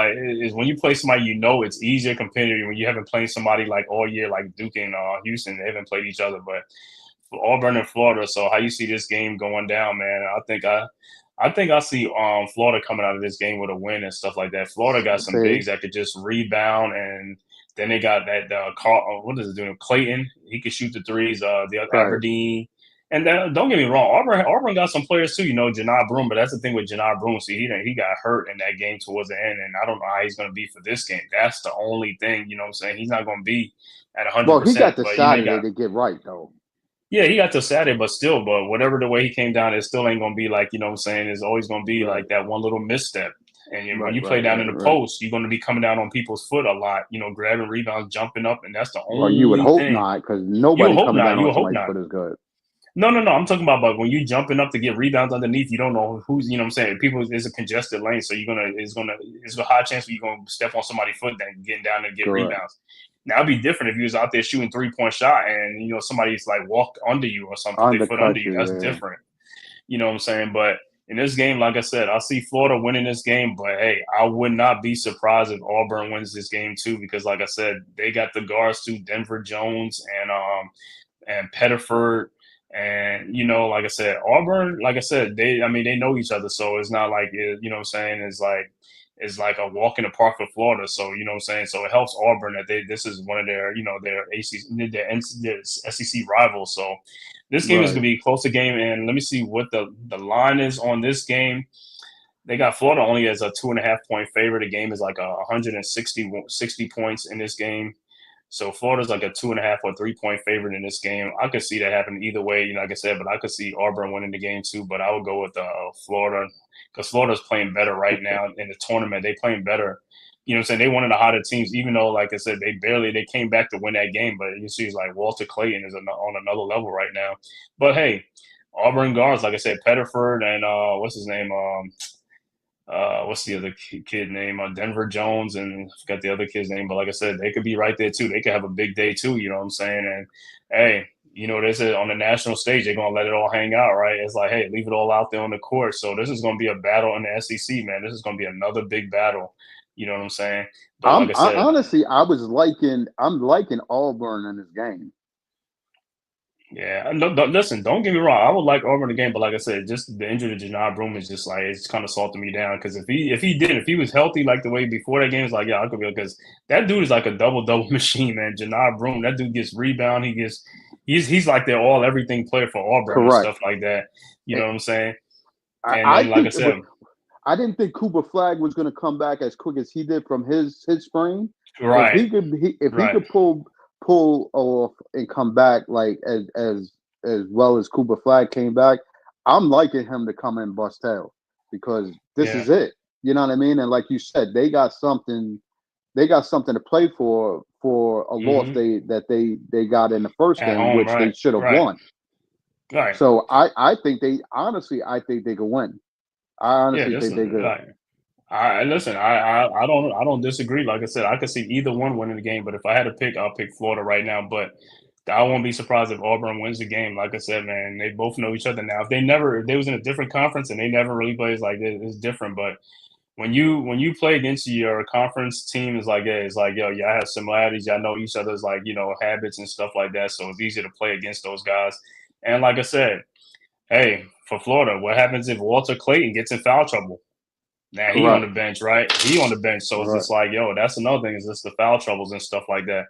when you play somebody it's easier compared to when you haven't played somebody like all year like Duke and Houston. They haven't played each other, but for Auburn and Florida. So how you see this game going down, man? I think I see Florida coming out of this game with a win and stuff like that. Florida got some See, bigs that could just rebound and. Then they got that Carl. What is it doing? Clayton. He can shoot the threes. The right. Aberdeen. And don't get me wrong, Auburn got some players too, Janai Broom, but that's the thing with Janai Broom. See, he got hurt in that game towards the end, and I don't know how he's going to be for this game. That's the only thing, you know what I'm saying? He's not going to be at Well, he 100%, got the but he Saturday got to get right though. yeah, he got to Saturday, but still, but whatever the way he came down, it still ain't going to be like, you know what I'm saying? It's always going to be Right. like that one little misstep. And when Right. you play Right. down in Right. the Right. post, you're going to be coming down on people's foot a lot, grabbing rebounds, jumping up, and that's the Well, you would only hope thing. not, because You'll nobody hope coming not. down on You'll hope somebody's not. foot is good. No. I'm talking about, but when you jumping up to get rebounds underneath, you don't know who's, you know what I'm saying? People, it's a congested lane, so it's a high chance you're going to step on somebody's foot than getting down and get Correct. rebounds. Now, it'd be different if you was out there shooting 3-point shot and, somebody's like walk under you or something, put their foot under Undercut you. you, That's yeah. different. You know what I'm saying? But in this game, like I said, I see Florida winning this game, but hey, I would not be surprised if Auburn wins this game too, because like I said, they got the guards too, Denver Jones and Pettiford. And like I said, Auburn, like I said, they know each other, so it's not like you know what I'm saying. It's like a walk in the park for Florida. So you know what I'm saying. So it helps Auburn that this is one of their their their SEC rivals. So this game is Right. gonna be a closer game. And let me see what the line is on this game. They got Florida only as a 2.5 point favorite. The game is like 160 points in this game. So Florida's like a 2.5 or 3 point favorite in this game. I could see that happening either way, like I said, but I could see Auburn winning the game too. But I would go with Florida because Florida's playing better right now in the tournament. They playing better. You know what I'm saying? They one of the hotter teams, even though, like I said, they came back to win that game. But you see, it's like Walter Clayton is on another level right now. But hey, Auburn guards, like I said, Pettiford and what's his name? What's the other kid name? Denver Jones, and I forgot the other kid's name. But like I said, they could be right there too. They could have a big day too. You know what I'm saying? And hey, they said on the national stage they're gonna let it all hang out, right? It's like, hey, leave it all out there on the court. So this is gonna be a battle in the SEC, man. This is gonna be another big battle. You know what I'm saying? But like I said, Honestly, I'm liking Auburn in this game. Yeah, no, listen. Don't get me wrong. I would like Auburn the game, but like I said, just the injury to Janai Broom is just like it's kind of salting me down. Because if he was healthy like the way before that game, it's like yeah, I could be because that dude is like a double machine, man. Janai Broom, that dude gets rebound. He's like their all everything player for Auburn and Correct. stuff like that. You know what I'm saying? And I then like I think said, I didn't think Cooper Flag was going to come back as quick as he did from his sprain. If right, he could, if he right, could pull off and come back like as well as Cooper Flag came back, I'm liking him to come and bust tail because this yeah, is it. You know what I mean? And like you said, they got something. They got something to play for a loss hmm they got in the first at game, home, which they right, should have right, won. right. So I think they honestly I think they could win. I Yeah, honestly this think is they could. right. I listen. I don't disagree. Like I said, I could see either one winning the game. But if I had to pick, I'll pick Florida right now. But I won't be surprised if Auburn wins the game. Like I said, man, they both know each other now. If they was in a different conference and they never really plays like this, it's different. But when you play against your conference team, it's like yo, y'all have similarities. Y'all know each other's like habits and stuff like that. So it's easy to play against those guys. And like I said, hey, for Florida, what happens if Walter Clayton gets in foul trouble? Now he on the Correct. bench, right? He on the bench, so it's Right. just like, yo, that's another thing is just the foul troubles and stuff like that.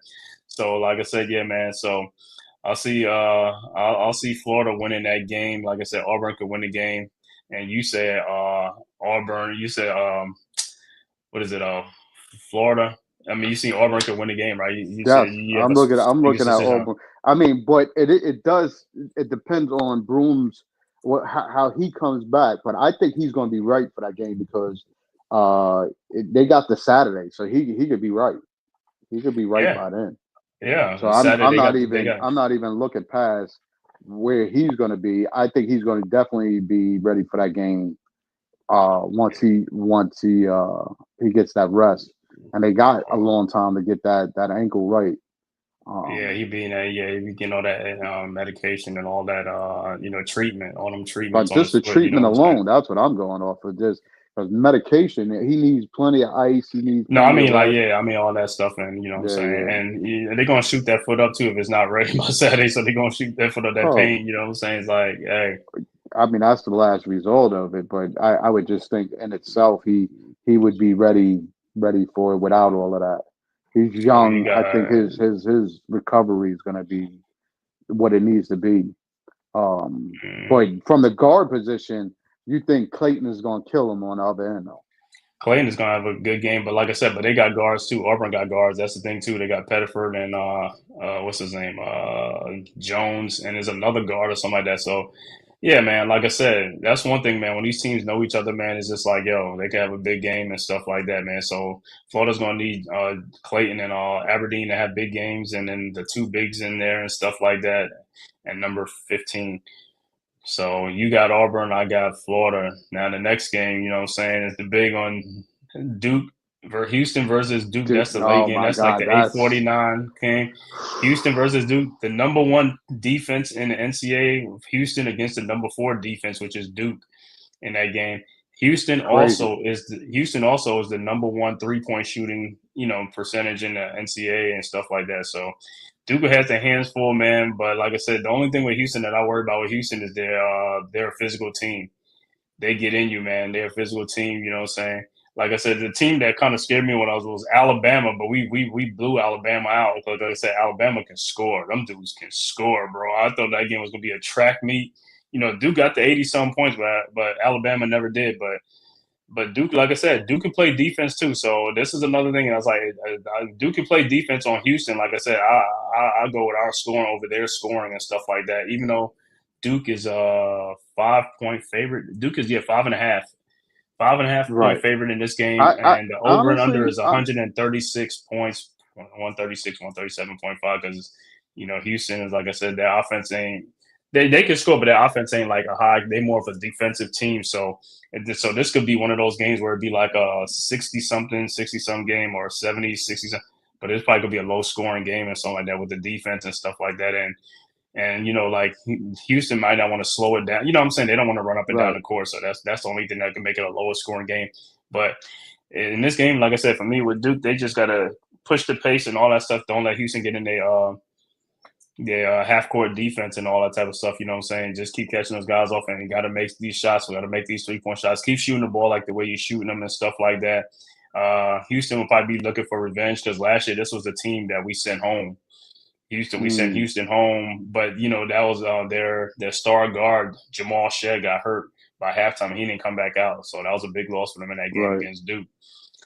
So, like I said, yeah, man. So I'll see Florida winning that game. Like I said, Auburn could win the game, and you said Auburn. You said what is it? Florida. I mean, you see Auburn could win the game, right? You said Yes, you have a I'm biggest looking at decision. Auburn. I mean, but it does it depends on Broom's how he comes back. But I think he's going to be right for that game because they got the Saturday, so he could be right. He could be right Yeah, by then. So yeah. Saturday they got I'm not even looking past where he's going to be. I think he's going to definitely be ready for that game. Once he gets that rest, and they got a long time to get that ankle right. Yeah, Um, he being he be getting all that medication and all that treatment, all them treatments but on just his the foot. You know treatment what I'm saying? alone, that's what I'm going off of. Just because medication, he needs plenty of ice, he needs No, I plenty of mean like rest. yeah, I mean all that stuff, and you know what I'm Yeah, saying, yeah. and they're gonna shoot that foot up too if it's not ready by Saturday, so they're gonna shoot that foot up that Oh, pain. You know what I'm saying? It's like, hey, I mean that's the last result of it, but I would just think in itself he would be ready for it without all of that. He's well, you young. I think got his recovery is going to be what it needs to be. But mm, from the guard position, you think Clayton is going to kill him on the other end, though? Clayton is gonna have a good game, but like I said, but they got guards too. Auburn got guards. That's the thing too. They got Pettiford and what's his name, Jones, and there's another guard or something like that. So yeah, man. Like I said, that's one thing, man. When these teams know each other, man, it's just like, yo, they can have a big game and stuff like that, man. So Florida's gonna need Clayton and Aberdeen to have big games, and then the two bigs in there and stuff like that. And number 15. So you got Auburn, I got Florida. Now the next game, you know what I'm saying, is the big on Duke Houston versus Duke. Dude, That's the late oh game. my That's like God, the that's 8:49 game. Houston versus Duke, the number one defense in the NCAA. Houston against the number four defense, which is Duke in that game. crazy. Houston also is the number one 3-point shooting, percentage in the NCAA and stuff like that. So Duke has their hands full, man. But like I said, the only thing with Houston that I worry about with Houston is they're a physical team. They get in you, man. They're a physical team. You know what I'm saying? Like I said, the team that kind of scared me when I was Alabama, but we blew Alabama out because like I said, Alabama can score. Them dudes can score, bro. I thought that game was gonna be a track meet. Duke got the 80 some points, but Alabama never did. But Duke, like I said, Duke can play defense too. So this is another thing. And I was like, Duke can play defense on Houston. Like I said, I go with our scoring over their scoring and stuff like that. Even though Duke is a 5-point favorite, Duke is 5.5, 5.5 point Right. favorite in this game, I and the over and under honestly, is 136 points, 136, 137.5. Because Houston is like I said, their offense ain't they can score, but their offense ain't like a high. They more of a defensive team, so this could be one of those games where it'd be like a 60 some game or 70, 60 something. But it's probably gonna be a low scoring game and something like that with the defense and stuff like that. And like Houston might not want to slow it down. You know what I'm saying? They don't want to run up and down right. the court. So that's the only thing that can make it a lower scoring game. But in this game, like I said, for me with Duke, they just gotta push the pace and all that stuff. Don't let Houston get in their Yeah, half court defense and all that type of stuff. You know what I'm saying? Just keep catching those guys off, and you got to make these shots. We got to make these 3-point shots. Keep shooting the ball like the way you're shooting them and stuff like that. Houston will probably be looking for revenge because last year this was the team that we sent home. We sent Houston home, but that was their star guard Jamal Shea got hurt by halftime. He didn't come back out, so that was a big loss for them in that game against Duke.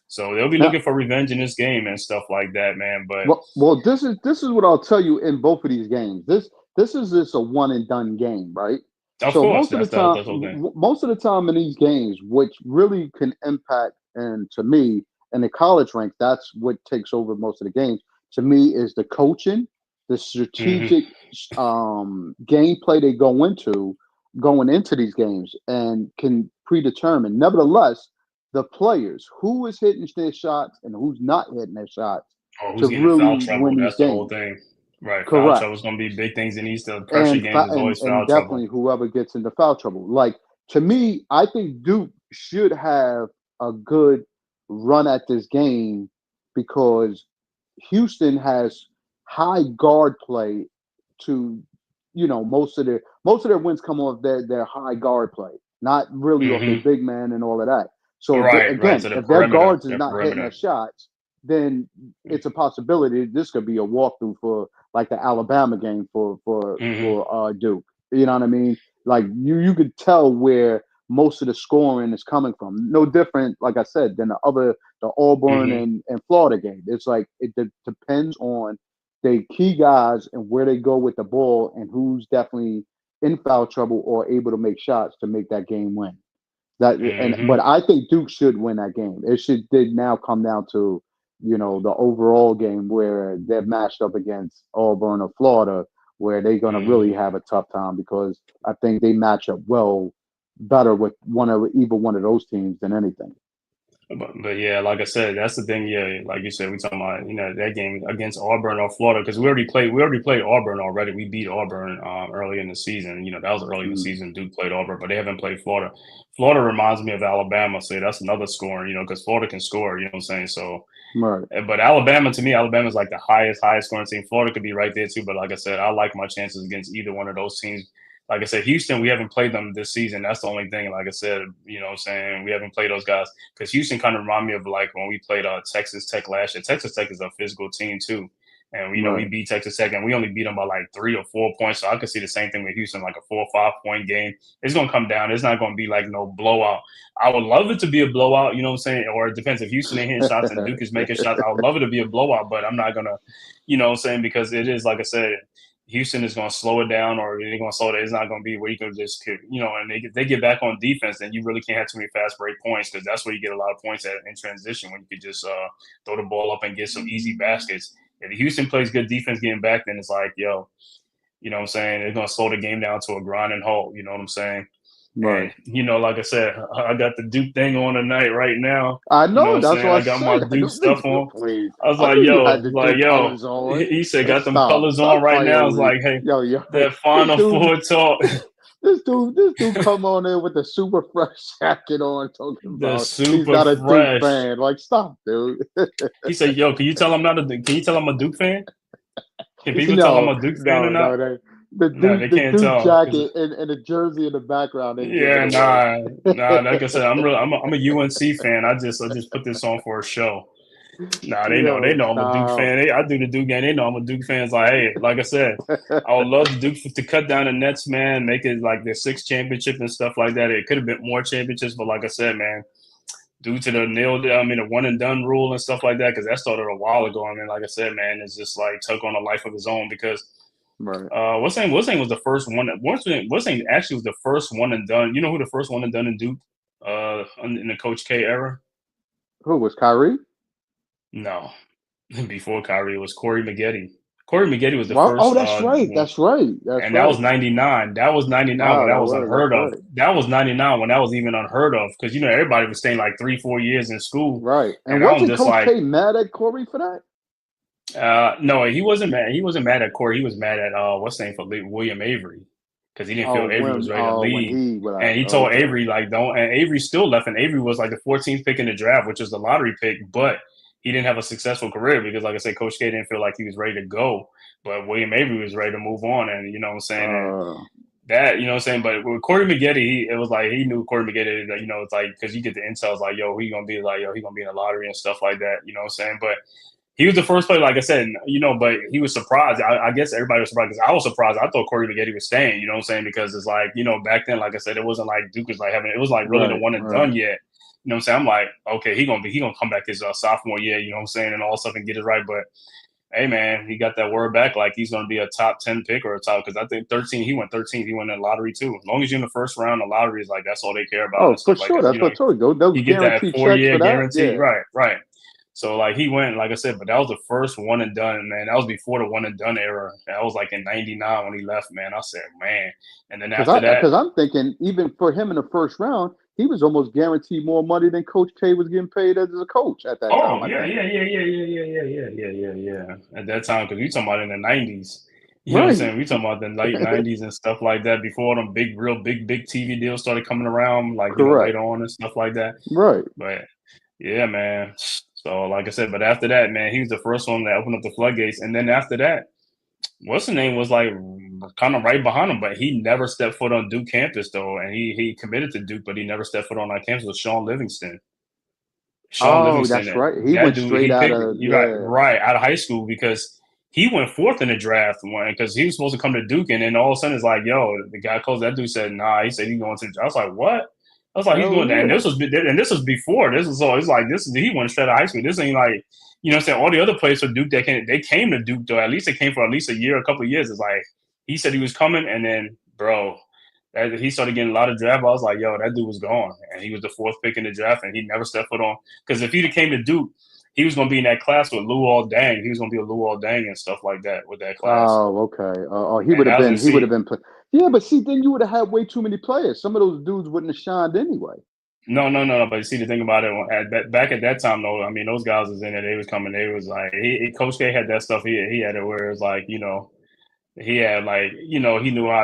So they'll be looking for revenge in this game and stuff like that, man. But well, this is what I'll tell you in both of these games. This is just a one and done game, right? Of so course, most of the time in these games, which really can impact, and to me, in the college rank, that's what takes over most of the games. To me, is the coaching, the strategic gameplay they going into these games, and can predetermine. Nevertheless, the players, who is hitting their shots and who's not hitting their shots, who's getting really foul trouble? That's the whole thing, right? Correct. Foul trouble is going to be big things in these pressure games. Is always foul trouble. Definitely, whoever gets into foul trouble. Like, to me, I think Duke should have a good run at this game because Houston has high guard play. To most of their wins come off their high guard play, not really off their big man and all of that. So again, if their guards is not hitting their shots, then it's a possibility this could be a walkthrough for like the Alabama game for Duke. You know what I mean? Like you could tell where most of the scoring is coming from. No different, like I said, than the Auburn and Florida game. It's like it depends on the key guys and where they go with the ball and who's definitely in foul trouble or able to make shots to make that game win. But I think Duke should win that game. It did now come down to, the overall game where they're matched up against Auburn or Florida, where they're going to really have a tough time because I think they match up better with either one of those teams than anything. But yeah, like I said, that's the thing. Yeah, like you said, we're talking about that game against Auburn or Florida because we already played Auburn already. We beat Auburn early in the season. That was early in the season. Duke played Auburn, but they haven't played Florida. Florida reminds me of Alabama, so that's another scoring. Because Florida can score. You know what I'm saying? So, right. But Alabama, to me, Alabama's like the highest scoring team. Florida could be right there too. But like I said, I like my chances against either one of those teams. Like I said, Houston, we haven't played them this season. That's the only thing. Like I said, what I'm saying, we haven't played those guys because Houston kind of remind me of like when we played Texas Tech last year. Texas Tech is a physical team too. And we beat Texas Tech and we only beat them by like 3 or 4 points. So I could see the same thing with Houston, like a 4 or 5 point game. It's going to come down. It's not going to be like no blowout. I would love it to be a blowout, you know what I'm saying? Or it depends if Houston ain't hitting shots and Duke is making shots. I would love it to be a blowout, but I'm not going to, what I'm saying? Because it is, like I said, Houston is going to slow it down, or they're going to slow it. It's not going to be where you can just, and they get back on defense, then you really can't have too many fast break points because that's where you get a lot of points in transition when you could just throw the ball up and get some easy baskets. If Houston plays good defense getting back, then it's like, you know what I'm saying? They're going to slow the game down to a grinding halt. You know what I'm saying? Right. And, like I said, I got the Duke thing on tonight right now. I know. That's why I got my Duke stuff on. I was like, he said, got them colors on right now. I was like, hey, that Final Four talk. This dude come on in with the super fresh jacket on, talking about he's not a Duke fan. Like, stop, dude. He said, "Yo, can you tell I'm a Duke fan? Can people tell I'm a Duke fan or not?" The Duke jacket and the jersey in the background. Like I said, I'm a UNC fan. I just put this on for a show. They know I'm a Duke fan. I do the Duke game. They know I'm a Duke fan. It's like, hey, like I said, I would love the Duke to cut down the Nets, man, make it like their 6th championship and stuff like that. It could have been more championships, but like I said, man, due to the one and done rule and stuff like that, because that started a while ago. I mean, like I said, man, it's just like took on a life of its own because what's name was the first one. What's name actually was the first one and done. You know who the first one and done in Duke in the Coach K era? Who was Kyrie? No, before Kyrie, it was Corey Maggette. Corey Maggette was the first. Oh, that's right. That's right. That was 99. That was 99 when that was unheard of. That was 99 when that was even unheard of because everybody was staying like 3-4 years in school. Right. And wasn't Coach K mad at Corey for that? No, he wasn't mad. He wasn't mad at Corey. He was mad at what's his name for William Avery. Because he didn't feel Avery was ready to leave. And he told Avery, like, don't. And Avery still left. And Avery was like the 14th pick in the draft, which was the lottery pick. But he didn't have a successful career because, like I said, Coach K didn't feel like he was ready to go, but William Avery was ready to move on, and you know what I'm saying. And that, you know what I'm saying? But with Corey Maggette, it was like he knew Corey Maggette, you know, it's like, because you get the intel, like, yo, he going to be like, yo, he going to be in the lottery and stuff like that, you know what I'm saying? But he was the first player, like I said, you know, but he was surprised. I guess everybody was surprised because I was surprised. I thought Corey Maggette was staying, you know what I'm saying? Because it's like, you know, back then, like I said, it wasn't like Duke was like having, it was like really the one and done yet. You know what I'm saying? I'm like, okay, he gonna come back his sophomore year, you know what I'm saying, and all stuff and get it right. But hey, man, he got that word back like he's gonna be a top 10 pick or a top, because I think 13, he went 13th, he went in the lottery too. As long as you're in the first round, the lottery is like that's all they care about. Oh, and stuff for sure. like that. That's You know, what I told you. They'll you get that guarantee 4-year checks for guarantee, that. right. So like he went, like I said, but that was the first one and done, man. That was before the one and done era. That was like in '99 when he left, man. I said, man. And then after that, Because I'm thinking even for him in the first round, he was almost guaranteed more money than Coach K was getting paid as a coach at that time. oh yeah. At that time, because we talking about in the '90s. You know what I'm saying? We talking about the late '90s and stuff like that. Before them big TV deals started coming around, like you know later on and stuff like that. Right. But yeah, man. So like I said, but after that, man, he was the first one that opened up the floodgates. And then after that, what's the name was like kind of right behind him, but he never stepped foot on Duke campus though, and he committed to Duke, but he never stepped foot on that campus. Was Sean Livingston. That's right. He that went dude, straight out of right out of high school, because he went fourth in the draft because he was supposed to come to Duke, and then all of a sudden it's like, yo, the guy close. That dude said, nah. He said he's going to. I was like, what? I was like, he's going there, and this was before. This was so it's like this. He went straight out of high school. This ain't like, you know what I'm saying, all the other players for Duke they came to Duke though. At least they came for at least a year, a couple of years. It's like he said he was coming, and then bro, he started getting a lot of draft. I was like, yo, that dude was gone, and he was the fourth pick in the draft, and he never stepped foot on. Because if he'd came to Duke, he was going to be in that class with Luol Deng. He was going to be a Luol Deng and stuff like that with that class. Oh, okay. He would have been. He would have been. Yeah, but see, then you would have had way too many players. Some of those dudes wouldn't have shined anyway. No. But see, the thing about it, back at that time, though, I mean, those guys was in it. They was coming. They was like, Coach K had that stuff. He had it where it was like, you know, he had like, you know, he knew how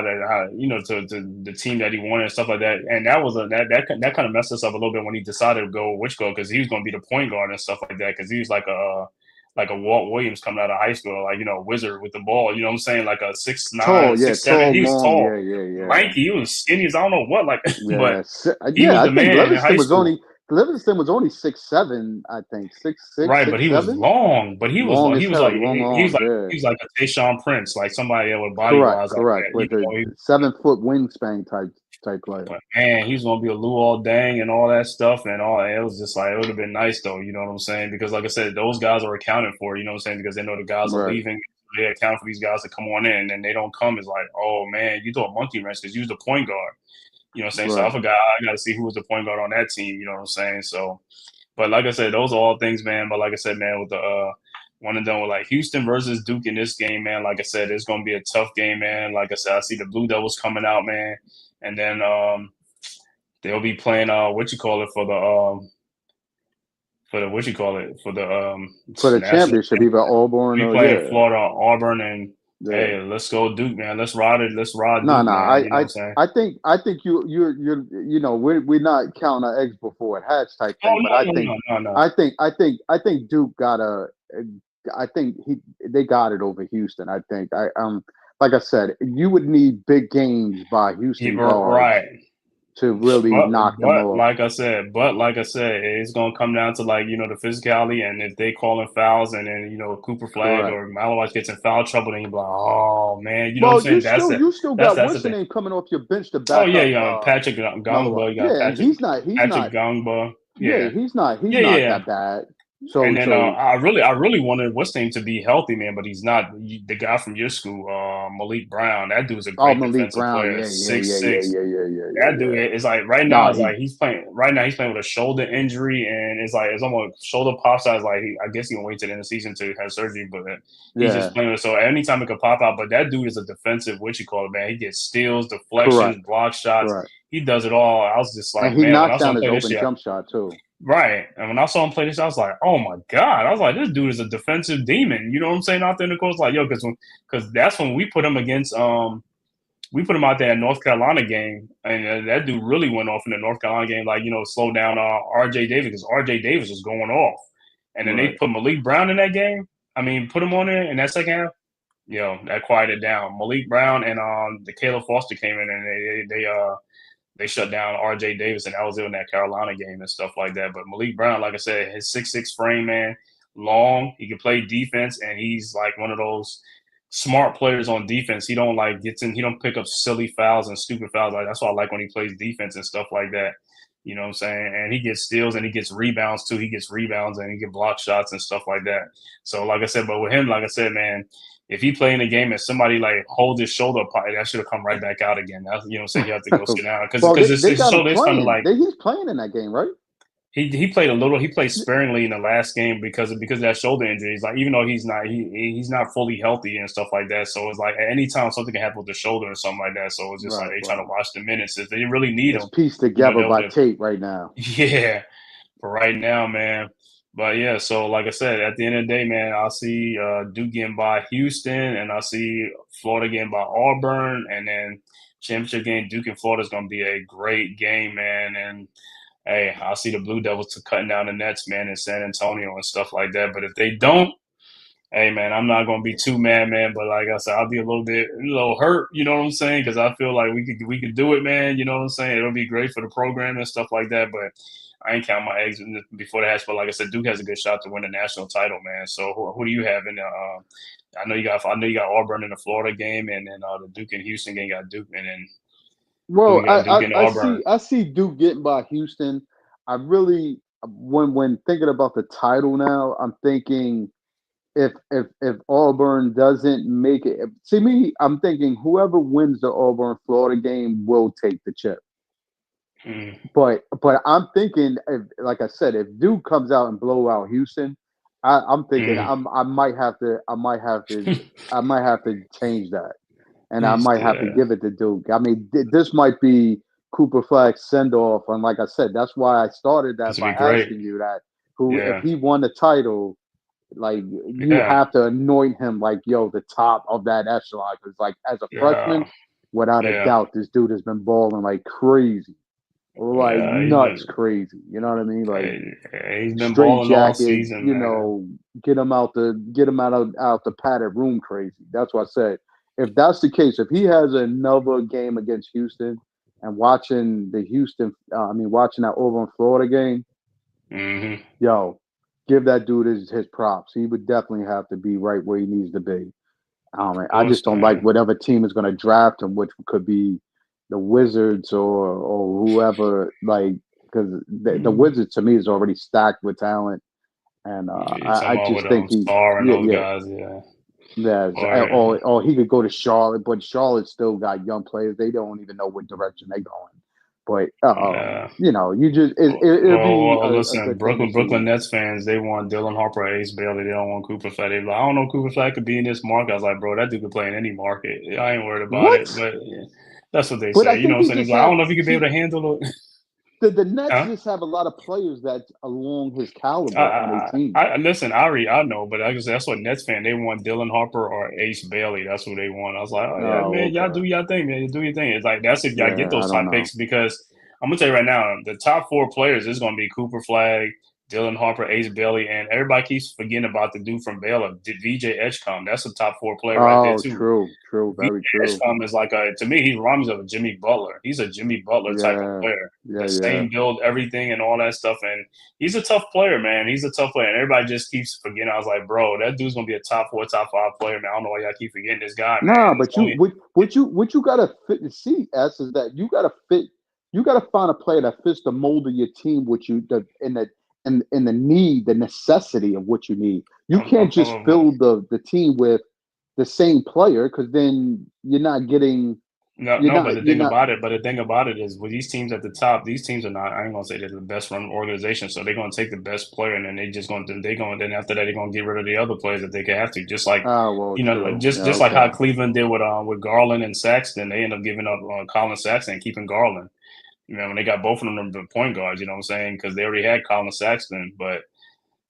you know, to the team that he wanted and stuff like that. And that was that kind of messed us up a little bit when he decided to go because he was going to be the point guard and stuff like that, because he was like a Walt Williams coming out of high school, like, you know, a wizard with the ball. You know what I'm saying? Like a 6'9", 6'7". He was tall, lanky. He was skinny as I don't know what, like. But he was the man in high school. Livingston was only 6'7", I think 6'6". Right, 6'7"? but he was long. But he was like a Tayshaun Prince, like somebody with body wise. Correct. With a 7-foot wingspan type player. But man, he's gonna be a Luol Deng and all that stuff and all. It was just like, it would have been nice though. You know what I'm saying? Because like I said, those guys are accounted for. You know what I'm saying? Because they know the guys are leaving. They account for these guys to come on in, and they don't come. It's like, oh man, you throw a monkey wrench because you was the point guard. You know what I'm saying? So I forgot. I got to see who was the point guard on that team. You know what I'm saying? So, but like I said, those are all things, man. But like I said, man, with the one and done with like Houston versus Duke in this game, man. Like I said, it's gonna be a tough game, man. Like I said, I see the Blue Devils coming out, man, and then they'll be playing for the championship, either Auburn or playing Florida, Auburn, and hey, let's go Duke, man. Let's ride it. Let's ride Duke, man. I think you're you know, we're not counting our eggs before it hatch type thing, I think Duke they got it over Houston. I think like I said, you would need big games by Houston guards to really knock them off. Like I said, it's gonna come down to, like, you know, the physicality, and if they calling fouls, and then, you know, Cooper Flag or Malawach gets in foul trouble, then you be like, oh man, you know what I'm saying? You still got what's the name coming off your bench to back up. Patrick Gangba. He's not Gangba. Yeah, he's not that bad. So, and then I really wanted what's name to be healthy, man, but he's not. The guy from your school, Malik Brown, that dude's a great defensive player. 6'6". That dude is like right now. He's playing with a shoulder injury, and it's almost shoulder pop size. Like I guess he can wait to the end of the season to have surgery, but he's just playing with it. So anytime it could pop out, but that dude is a defensive man. He gets steals, deflections, block shots. He does it all. I was just like, and he knocked down his open jump shot too. Right. And when I saw him play this, I was like, oh my God. I was like, this dude is a defensive demon. You know what I'm saying? Out there in the course, like, yo, because that's when we put him against we put him out there in North Carolina game, and that dude really went off in the North Carolina game, like, you know, slow down RJ Davis, because RJ Davis was going off. and then they put Malik Brown in that game. I mean, put him on there in that second half. That quieted down. Malik Brown and the Caleb Foster came in and they shut down R.J. Davis, and that was in that Carolina game and stuff like that. But Malik Brown, like I said, his 6'6" frame, man, long. He can play defense, and he's like one of those smart players on defense. He don't he don't pick up silly fouls and stupid fouls. Like that's why I like when he plays defense and stuff like that. You know what I'm saying? And he gets steals and he gets rebounds too. He gets rebounds and he can block shots and stuff like that. So like I said, but with him, like I said, man, if he play in a game and somebody like holds his shoulder apart, that should have come right back out again. That's, you know what I'm saying? You have to go sit down because his shoulder is kind of like he's playing in that game, right? He played a little. He played sparingly in the last game because of that shoulder injury. He's like, even though he's not fully healthy and stuff like that. So it's like at any time something can happen with the shoulder or something like that. So it's just like they trying to watch the minutes. If they really need him, pieced together by tape right now. Yeah, for right now, man. But yeah, so like I said, at the end of the day, man, I see Duke getting by Houston, and I see Florida getting by Auburn, and then championship game Duke and Florida is going to be a great game, man. And hey, I see the Blue Devils cutting down the Nets, man, in San Antonio and stuff like that. But if they don't, hey, man, I'm not going to be too mad, man. But like I said, I'll be a little hurt, you know what I'm saying? Because I feel like we could do it, man. You know what I'm saying? It'll be great for the program and stuff like that. But I ain't count my eggs before the hatch. But like I said, Duke has a good shot to win the national title, man. So who do you have in the? I know you got Auburn in the Florida game, and then the Duke and Houston game got Duke, and then. Well, I see Duke getting by Houston. I really, when thinking about the title now, I'm thinking if Auburn doesn't make it, see me, I'm thinking whoever wins the Auburn Florida game will take the chip. But I'm thinking, like I said, if Duke comes out and blow out Houston, I'm thinking I might have to change that. And I might have to give it to Duke. I mean, this might be Cooper Flagg's send-off. And like I said, that's why I started that by asking you that. If he won the title, like, you have to anoint him like, the top of that echelon. Because, like, as a freshman, without a doubt, this dude has been balling like crazy. Like, nuts crazy. You know what I mean? Like, he's been straight balling jacket, all season, get him out the padded room crazy. That's what I said. If that's the case, if he has another game against Houston and watching that Auburn Florida game, give that dude his props. He would definitely have to be right where he needs to be. I just don't like whatever team is going to draft him, which could be the Wizards or whoever. Like, because the Wizards to me is already stacked with talent, and I just think guys, Yeah, or he could go to Charlotte, but Charlotte still got young players. They don't even know what direction they're going. But you just listen, Brooklyn Nets fans, they want Dylan Harper, Ace Bailey. They don't want Cooper Flag. They're like, I don't know, Cooper Flag could be in this market. I was like, bro, that dude could play in any market. I ain't worried about it. But that's what they say. You know what I'm saying? Like, I don't know if he could be able to handle it. The Nets just have a lot of players that's along his caliber on their team. Listen, I know, but that's what Nets fan. They want Dylan Harper or Ace Bailey. That's what they want. I was like, man, y'all do y'all thing, man. You do your thing. It's like that's if y'all get those top picks, because I'm gonna tell you right now, the top 4 players is gonna be Cooper Flag, Dylan Harper, Ace Bailey, and everybody keeps forgetting about the dude from Baylor, VJ Edgecombe. That's a top 4 player right there too. True, very true. Edgecombe is like to me, he reminds me of a Jimmy Butler. He's a Jimmy Butler type of player. Same build, everything, and all that stuff. And he's a tough player, man. He's a tough player, and everybody just keeps forgetting. I was like, bro, that dude's gonna be a top 4, top 5 player, man. I don't know why y'all keep forgetting this guy. Nah, but what you gotta fit to see, S, is that you gotta fit. You gotta find a player that fits the mold of your team, and the need, the necessity of what you need. You can't just fill the team with the same player, because then you're not getting. But the thing about it is, with these teams at the top, these teams are not. I ain't gonna say they're the best run organization, so they're gonna take the best player, and then then after that they're gonna get rid of the other players that they can have to. Just like like how Cleveland did with Garland and Saxton, they end up giving up Colin Saxton and keeping Garland. You know, when they got both of them the point guards, you know what I'm saying? Because they already had Colin Saxton, but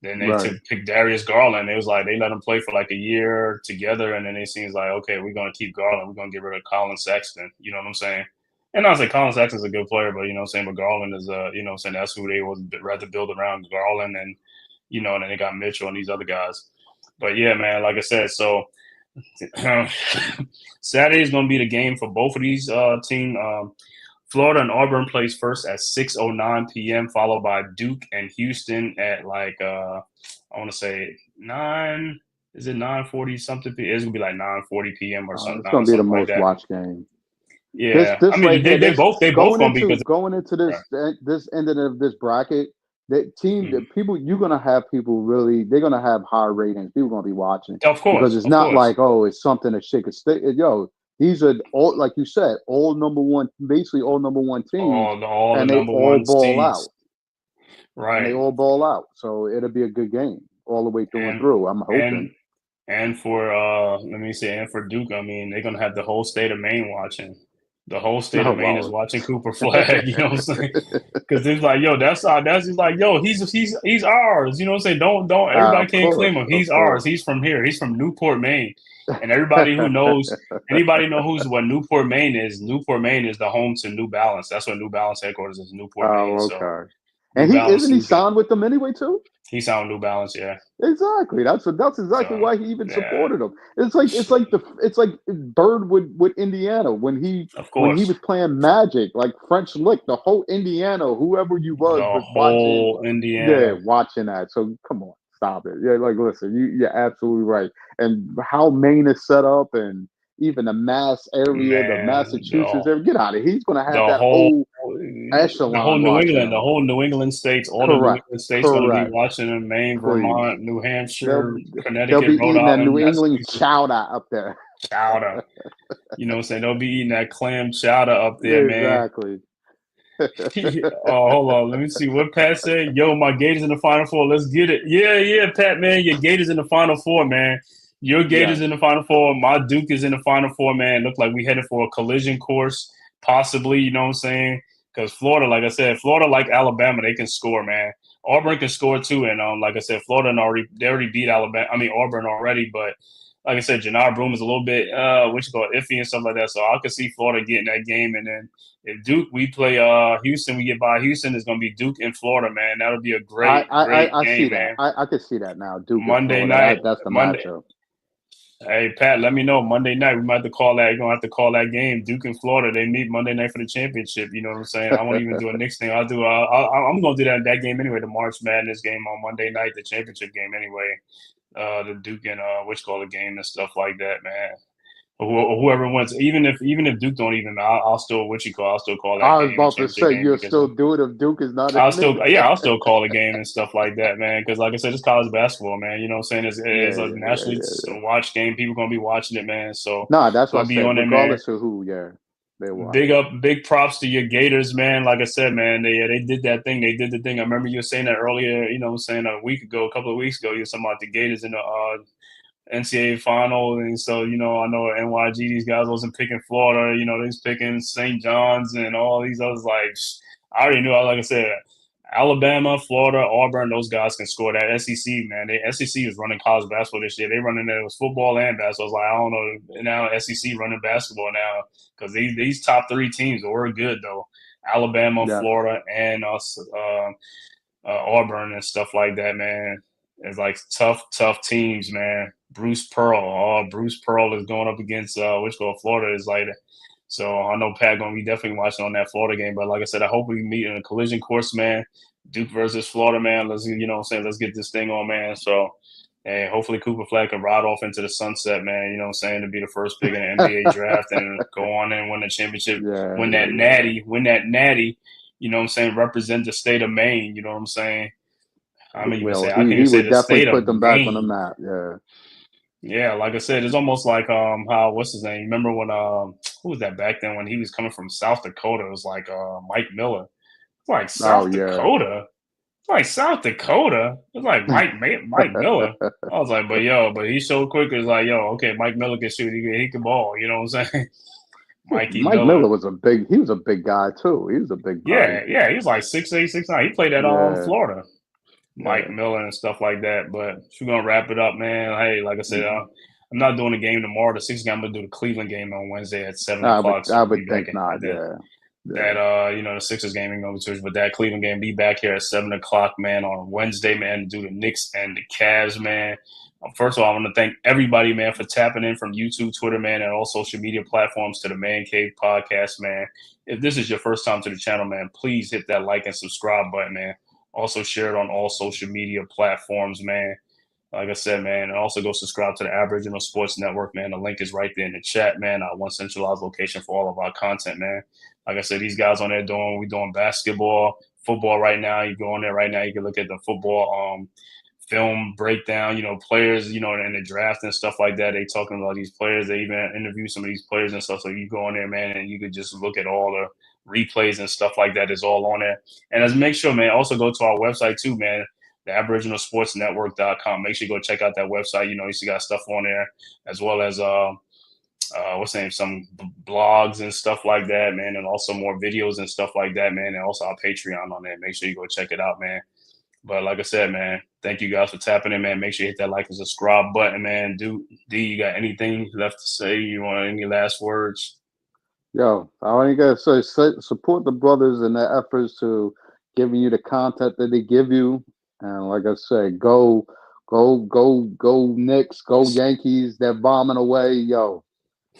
then they picked Darius Garland. It was like they let him play for like a year together, and then it seems like, okay, we're going to keep Garland. We're going to get rid of Colin Saxton. You know what I'm saying? And I was like, Colin Saxton's a good player, but you know what I'm saying? But Garland is, you know what I'm saying? That's who they would rather build around, Garland and you know, and then they got Mitchell and these other guys. But yeah, man, like I said, so Saturday is going to be the game for both of these teams. Florida and Auburn plays first at 6:09 p.m., followed by Duke and Houston at like I want to say 9. Is it 9:40 something? It's gonna be like 9:40 p.m. or something. It's gonna be the most like watched game. Yeah, this I mean right here, they both gonna be because going into this this ending of this bracket. The team, the people, you're gonna have people really. They're gonna have high ratings. People gonna be watching, of course, because it's not like, oh, it's something to shake a stick. Yo, these are all, like you said, all number one, basically all number one teams, all and the they number all one ball out, seeds. Right? And they all ball out. So it'll be a good game all the way through and through. I'm hoping. And for let me say, and for Duke, I mean, they're gonna have the whole state of Maine watching. The whole state of Maine is watching Cooper Flag. You know what I'm saying? Because it's like, yo, that's just like, yo, he's ours. You know what I'm saying? Don't everybody can't claim him. He's ours. He's from here. He's from Newport, Maine. And everybody who knows, anybody know what Newport, Maine is. Newport, Maine is the home to New Balance. That's what New Balance headquarters is, Newport, Maine. Okay. So, and isn't he signed with them anyway too? He signed New Balance, yeah. Exactly. That's exactly why he even supported him. It's like Bird with Indiana when he was playing Magic, like French Lick, the whole Indiana, whoever you was watching Indiana. Yeah, watching that. So come on, stop it. Yeah, like listen, you're absolutely right. And how Maine is set up, and even the Mass area, the Massachusetts area, get out of here. He's gonna have that whole echelon. The whole New England states, all the New England states going to be watching in Maine, Vermont, New Hampshire, Connecticut, they'll be Rhode eating Island, that New England chowder up there. Chowder. You know what I'm saying? They'll be eating that clam chowder up there, exactly. Oh, hold on. Let me see what Pat said. Yo, my Gators in the Final Four. Let's get it. Yeah, Pat, man. Your Gators in the Final Four, man. Your Gators in the Final Four. My Duke is in the Final Four, man. Look like we headed for a collision course, possibly. You know what I'm saying? Because Florida, like I said, Florida, like Alabama, they can score, man. Auburn can score too, and like I said, Florida already beat Auburn already. But like I said, Jannard Broome is a little bit iffy and stuff like that. So I could see Florida getting that game, and then if Duke, we play Houston, we get by Houston, it's gonna be Duke and Florida, man. That'll be a great game, see man. I can see that now. Duke Monday night, that's the matchup. Hey, Pat, let me know. Monday night, we might have to call that. You're going to have to call that game. Duke and Florida, they meet Monday night for the championship. You know what I'm saying? I won't even do a Knicks thing. I'm going to do that game anyway, the March Madness game on Monday night, the championship game anyway. The Duke and the game and stuff like that, man. Whoever wins, even if Duke don't even, I'll still I'll still call that. I was about to say you'll still do it if Duke is not. I'll still call the game and stuff like that, man. Because like I said, it's college basketball, man. You know what I'm saying? It's a nationally watched game. People gonna be watching it, man. So that's what I said. Regardless of who, they watch. Big props to your Gators, man. Like I said, man, they did that thing. They did the thing. I remember you were saying that earlier. You know what I'm saying? A couple of weeks ago, you were talking about the Gators in the NCAA final, and so I know at NYG these guys wasn't picking Florida, they was picking St. John's and all these others. Like I already knew, like I said, Alabama, Florida, Auburn, those guys can score. That SEC, man, the SEC is running college basketball this year. They running it was football and basketball. I was like, I don't know, now SEC running basketball now because these top three teams were good though. Alabama, Florida, and Auburn and stuff like that, man. It's like tough teams, man. Bruce Pearl is going up against Florida is like. So I know Pat gonna be definitely watching on that Florida game. But like I said, I hope we meet in a collision course, man. Duke versus Florida, man. Let's let's get this thing on, man. So hey, hopefully Cooper Flag can ride off into the sunset, man. You know what I'm saying, to be the first pick in the NBA draft and go on and win the championship, win that natty. You know what I'm saying, represent the state of Maine. You know what I'm saying. I mean, he would definitely put them back on the map. Yeah, like I said, it's almost like how what's his name? Remember when who was that back then when he was coming from South Dakota? It was like Mike Miller. It's like South Dakota. It's like South Dakota. It's like Mike Miller. I was like, but he's so quick. It's like, okay, Mike Miller can shoot. He can ball. You know what I'm saying? Mike Miller was a big guy too. He was a big guy. Yeah, he was like 6'8", 6'9". He played at Florida. Mike Miller and stuff like that. But we're gonna wrap it up, man. Hey, like I said, I'm not doing a game tomorrow. The 6th game, I'm gonna do the Cleveland game on Wednesday at 7 o'clock. I would think not. that the Sixers game ain't gonna be Twitch, but that Cleveland game be back here at 7:00, man, on Wednesday, man, to do the Knicks and the Cavs, man. First of all, I want to thank everybody, man, for tapping in from YouTube, Twitter, man, and all social media platforms to the Man Cave Podcast, man. If this is your first time to the channel, man, please hit that like and subscribe button, man. Also share it on all social media platforms, man. Like I said, man, and also go subscribe to the Aboriginal Sports Network, man. The link is right there in the chat, man. Our one centralized location for all of our content, man. Like I said, these guys on there we're doing basketball, football right now. You go on there right now, you can look at the football film breakdown, players, in the draft and stuff like that. They talking about these players. They even interview some of these players and stuff. So you go on there, man, and you could just look at all the replays and stuff like that. Is all on there. And let's make sure, man, also go to our website too, man, the aboriginalsportsnetwork.com. Make sure you go check out that website. You still got stuff on there, as well as some blogs and stuff like that, man, and also more videos and stuff like that, man, and also our Patreon on there. Make sure you go check it out, man. But like I said, man, thank you guys for tapping in, man. Make sure you hit that like and subscribe button, man. D, you got anything left to say? You want any last words? Yo, I only gotta say, support the brothers in their efforts to giving you the content that they give you. And like I said, go Knicks, go Yankees. They're bombing away, yo.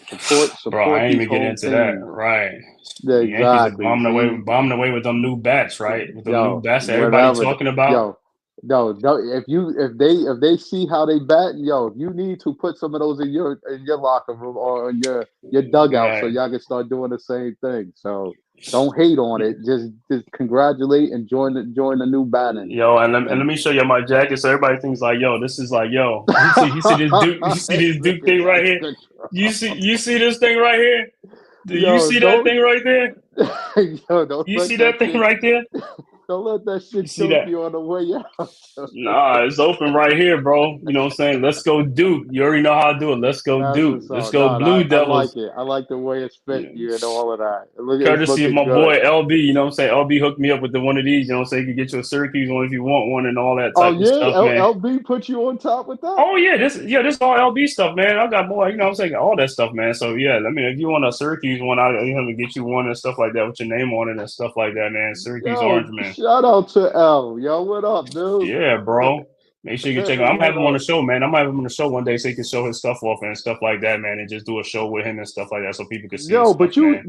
Support. Bro, I ain't even get into that. Right. Yeah, the exactly. Yankees are bombing away with them new bats, right? With them new bats that everybody's talking about. If they see how they bat, you need to put some of those in your locker room or in your dugout, right, so y'all can start doing the same thing. So don't hate on it. Just congratulate and join the new batting. Yo, and let me show you my jacket so everybody thinks like, yo, this is like, yo, you see this Duke, this Duke thing right here? You see this thing right here? Do you see that thing right there? You see that thing right there? Don't let that shit choke you on the way out. Nah, it's open right here, bro. You know what I'm saying? Let's go Duke. You already know how to do it. Let's go Duke. Let's go Blue Devils. I like it. I like the way it's fit you and all of that. Courtesy of my boy LB, you know what I'm saying? LB hooked me up with one of these, you know what I'm saying? You can get you a Syracuse one if you want one and all that type of stuff, man. LB put you on top with that? Oh, yeah. This all LB stuff, man. I got more, you know what I'm saying? All that stuff, man. So, yeah, if you want a Syracuse one, I'll get you one and stuff like that with your name on it and stuff like that, man. Syracuse Orange, man. Shout out to L. Yo, what up, dude? Yeah, bro. Make sure you can check him. I'm having him on the show, man. I'm having him on the show one day so he can show his stuff off and stuff like that, man, and just do a show with him and stuff like that so people can see. Yo, but you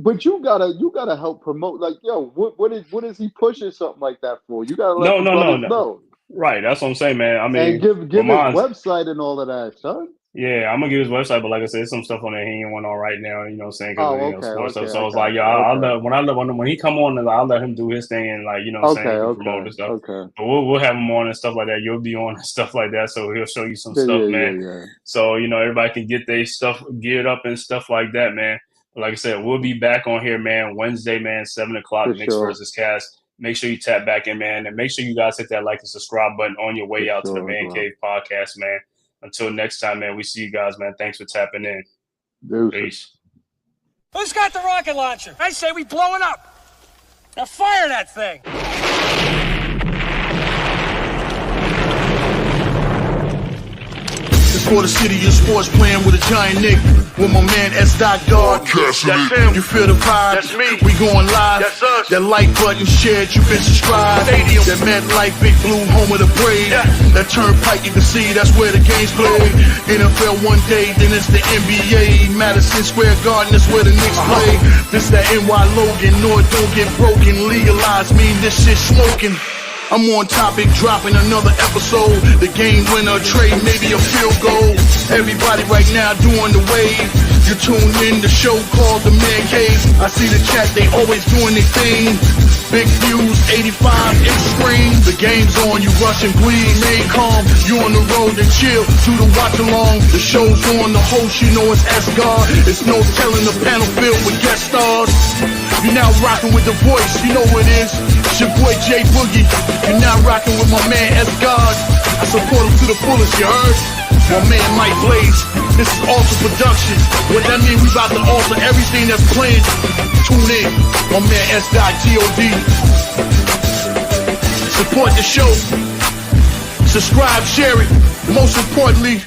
gotta help promote. Like, yo, what is he pushing something like that for? You gotta let know. Right, that's what I'm saying, man. I mean, and give his website and all of that, son. Yeah, I'm gonna give his website, but like I said, there's some stuff on there he ain't one on right now. You know what I'm saying? Sports stuff. So it's like, when he come on, I'll let him do his thing and promote and stuff. Okay. But we'll have him on and stuff like that. You'll be on and stuff like that. So he'll show you some stuff, man. Yeah. So everybody can get their stuff geared up and stuff like that, man. But like I said, we'll be back on here, man. Wednesday, man, 7:00. Knicks versus Cavs. Make sure you tap back in, man, and make sure you guys hit that like and subscribe button on your way out to the Man Cave Podcast, man. Until next time, man, we see you guys, man. Thanks for tapping in. Peace. Who's got the rocket launcher? I say we blow it up. Now fire that thing. It's for the city of sports, playing with a giant Nick. With my man S. Dot Guard. That's him. You feel the vibe? That's me. We going live. That's us. That like button shared, you been subscribed. Stadium. That MetLife, Big Blue, home of the Braves. Yeah. That turnpike, you can see that's where the game's played. NFL one day, then it's the NBA. Madison Square Garden, that's where the Knicks play. This that NY Logan, North don't get broken. Legalize, mean this shit smoking. I'm on topic, dropping another episode. The game winner, trade, maybe a field goal. Everybody right now doing the wave. You tune in, the show called The Man Cave. I see the chat, they always doing their thing. Big views, 85 inch screen. The game's on, you rush and bleed. Stay calm, you on the road and chill. Do the watch along. The show's on, the host, you know it's S-God. It's no telling the panel filled with guest stars. You're now rocking with the voice, you know what it is. It's your boy J Boogie. You're now rocking with my man S-God. I support him to the fullest, you heard? My man Mike Blaze. This is Alter Productions. What that mean, we about to alter everything that's playing. Tune in. My man S.God. Support the show. Subscribe, share it. Most importantly,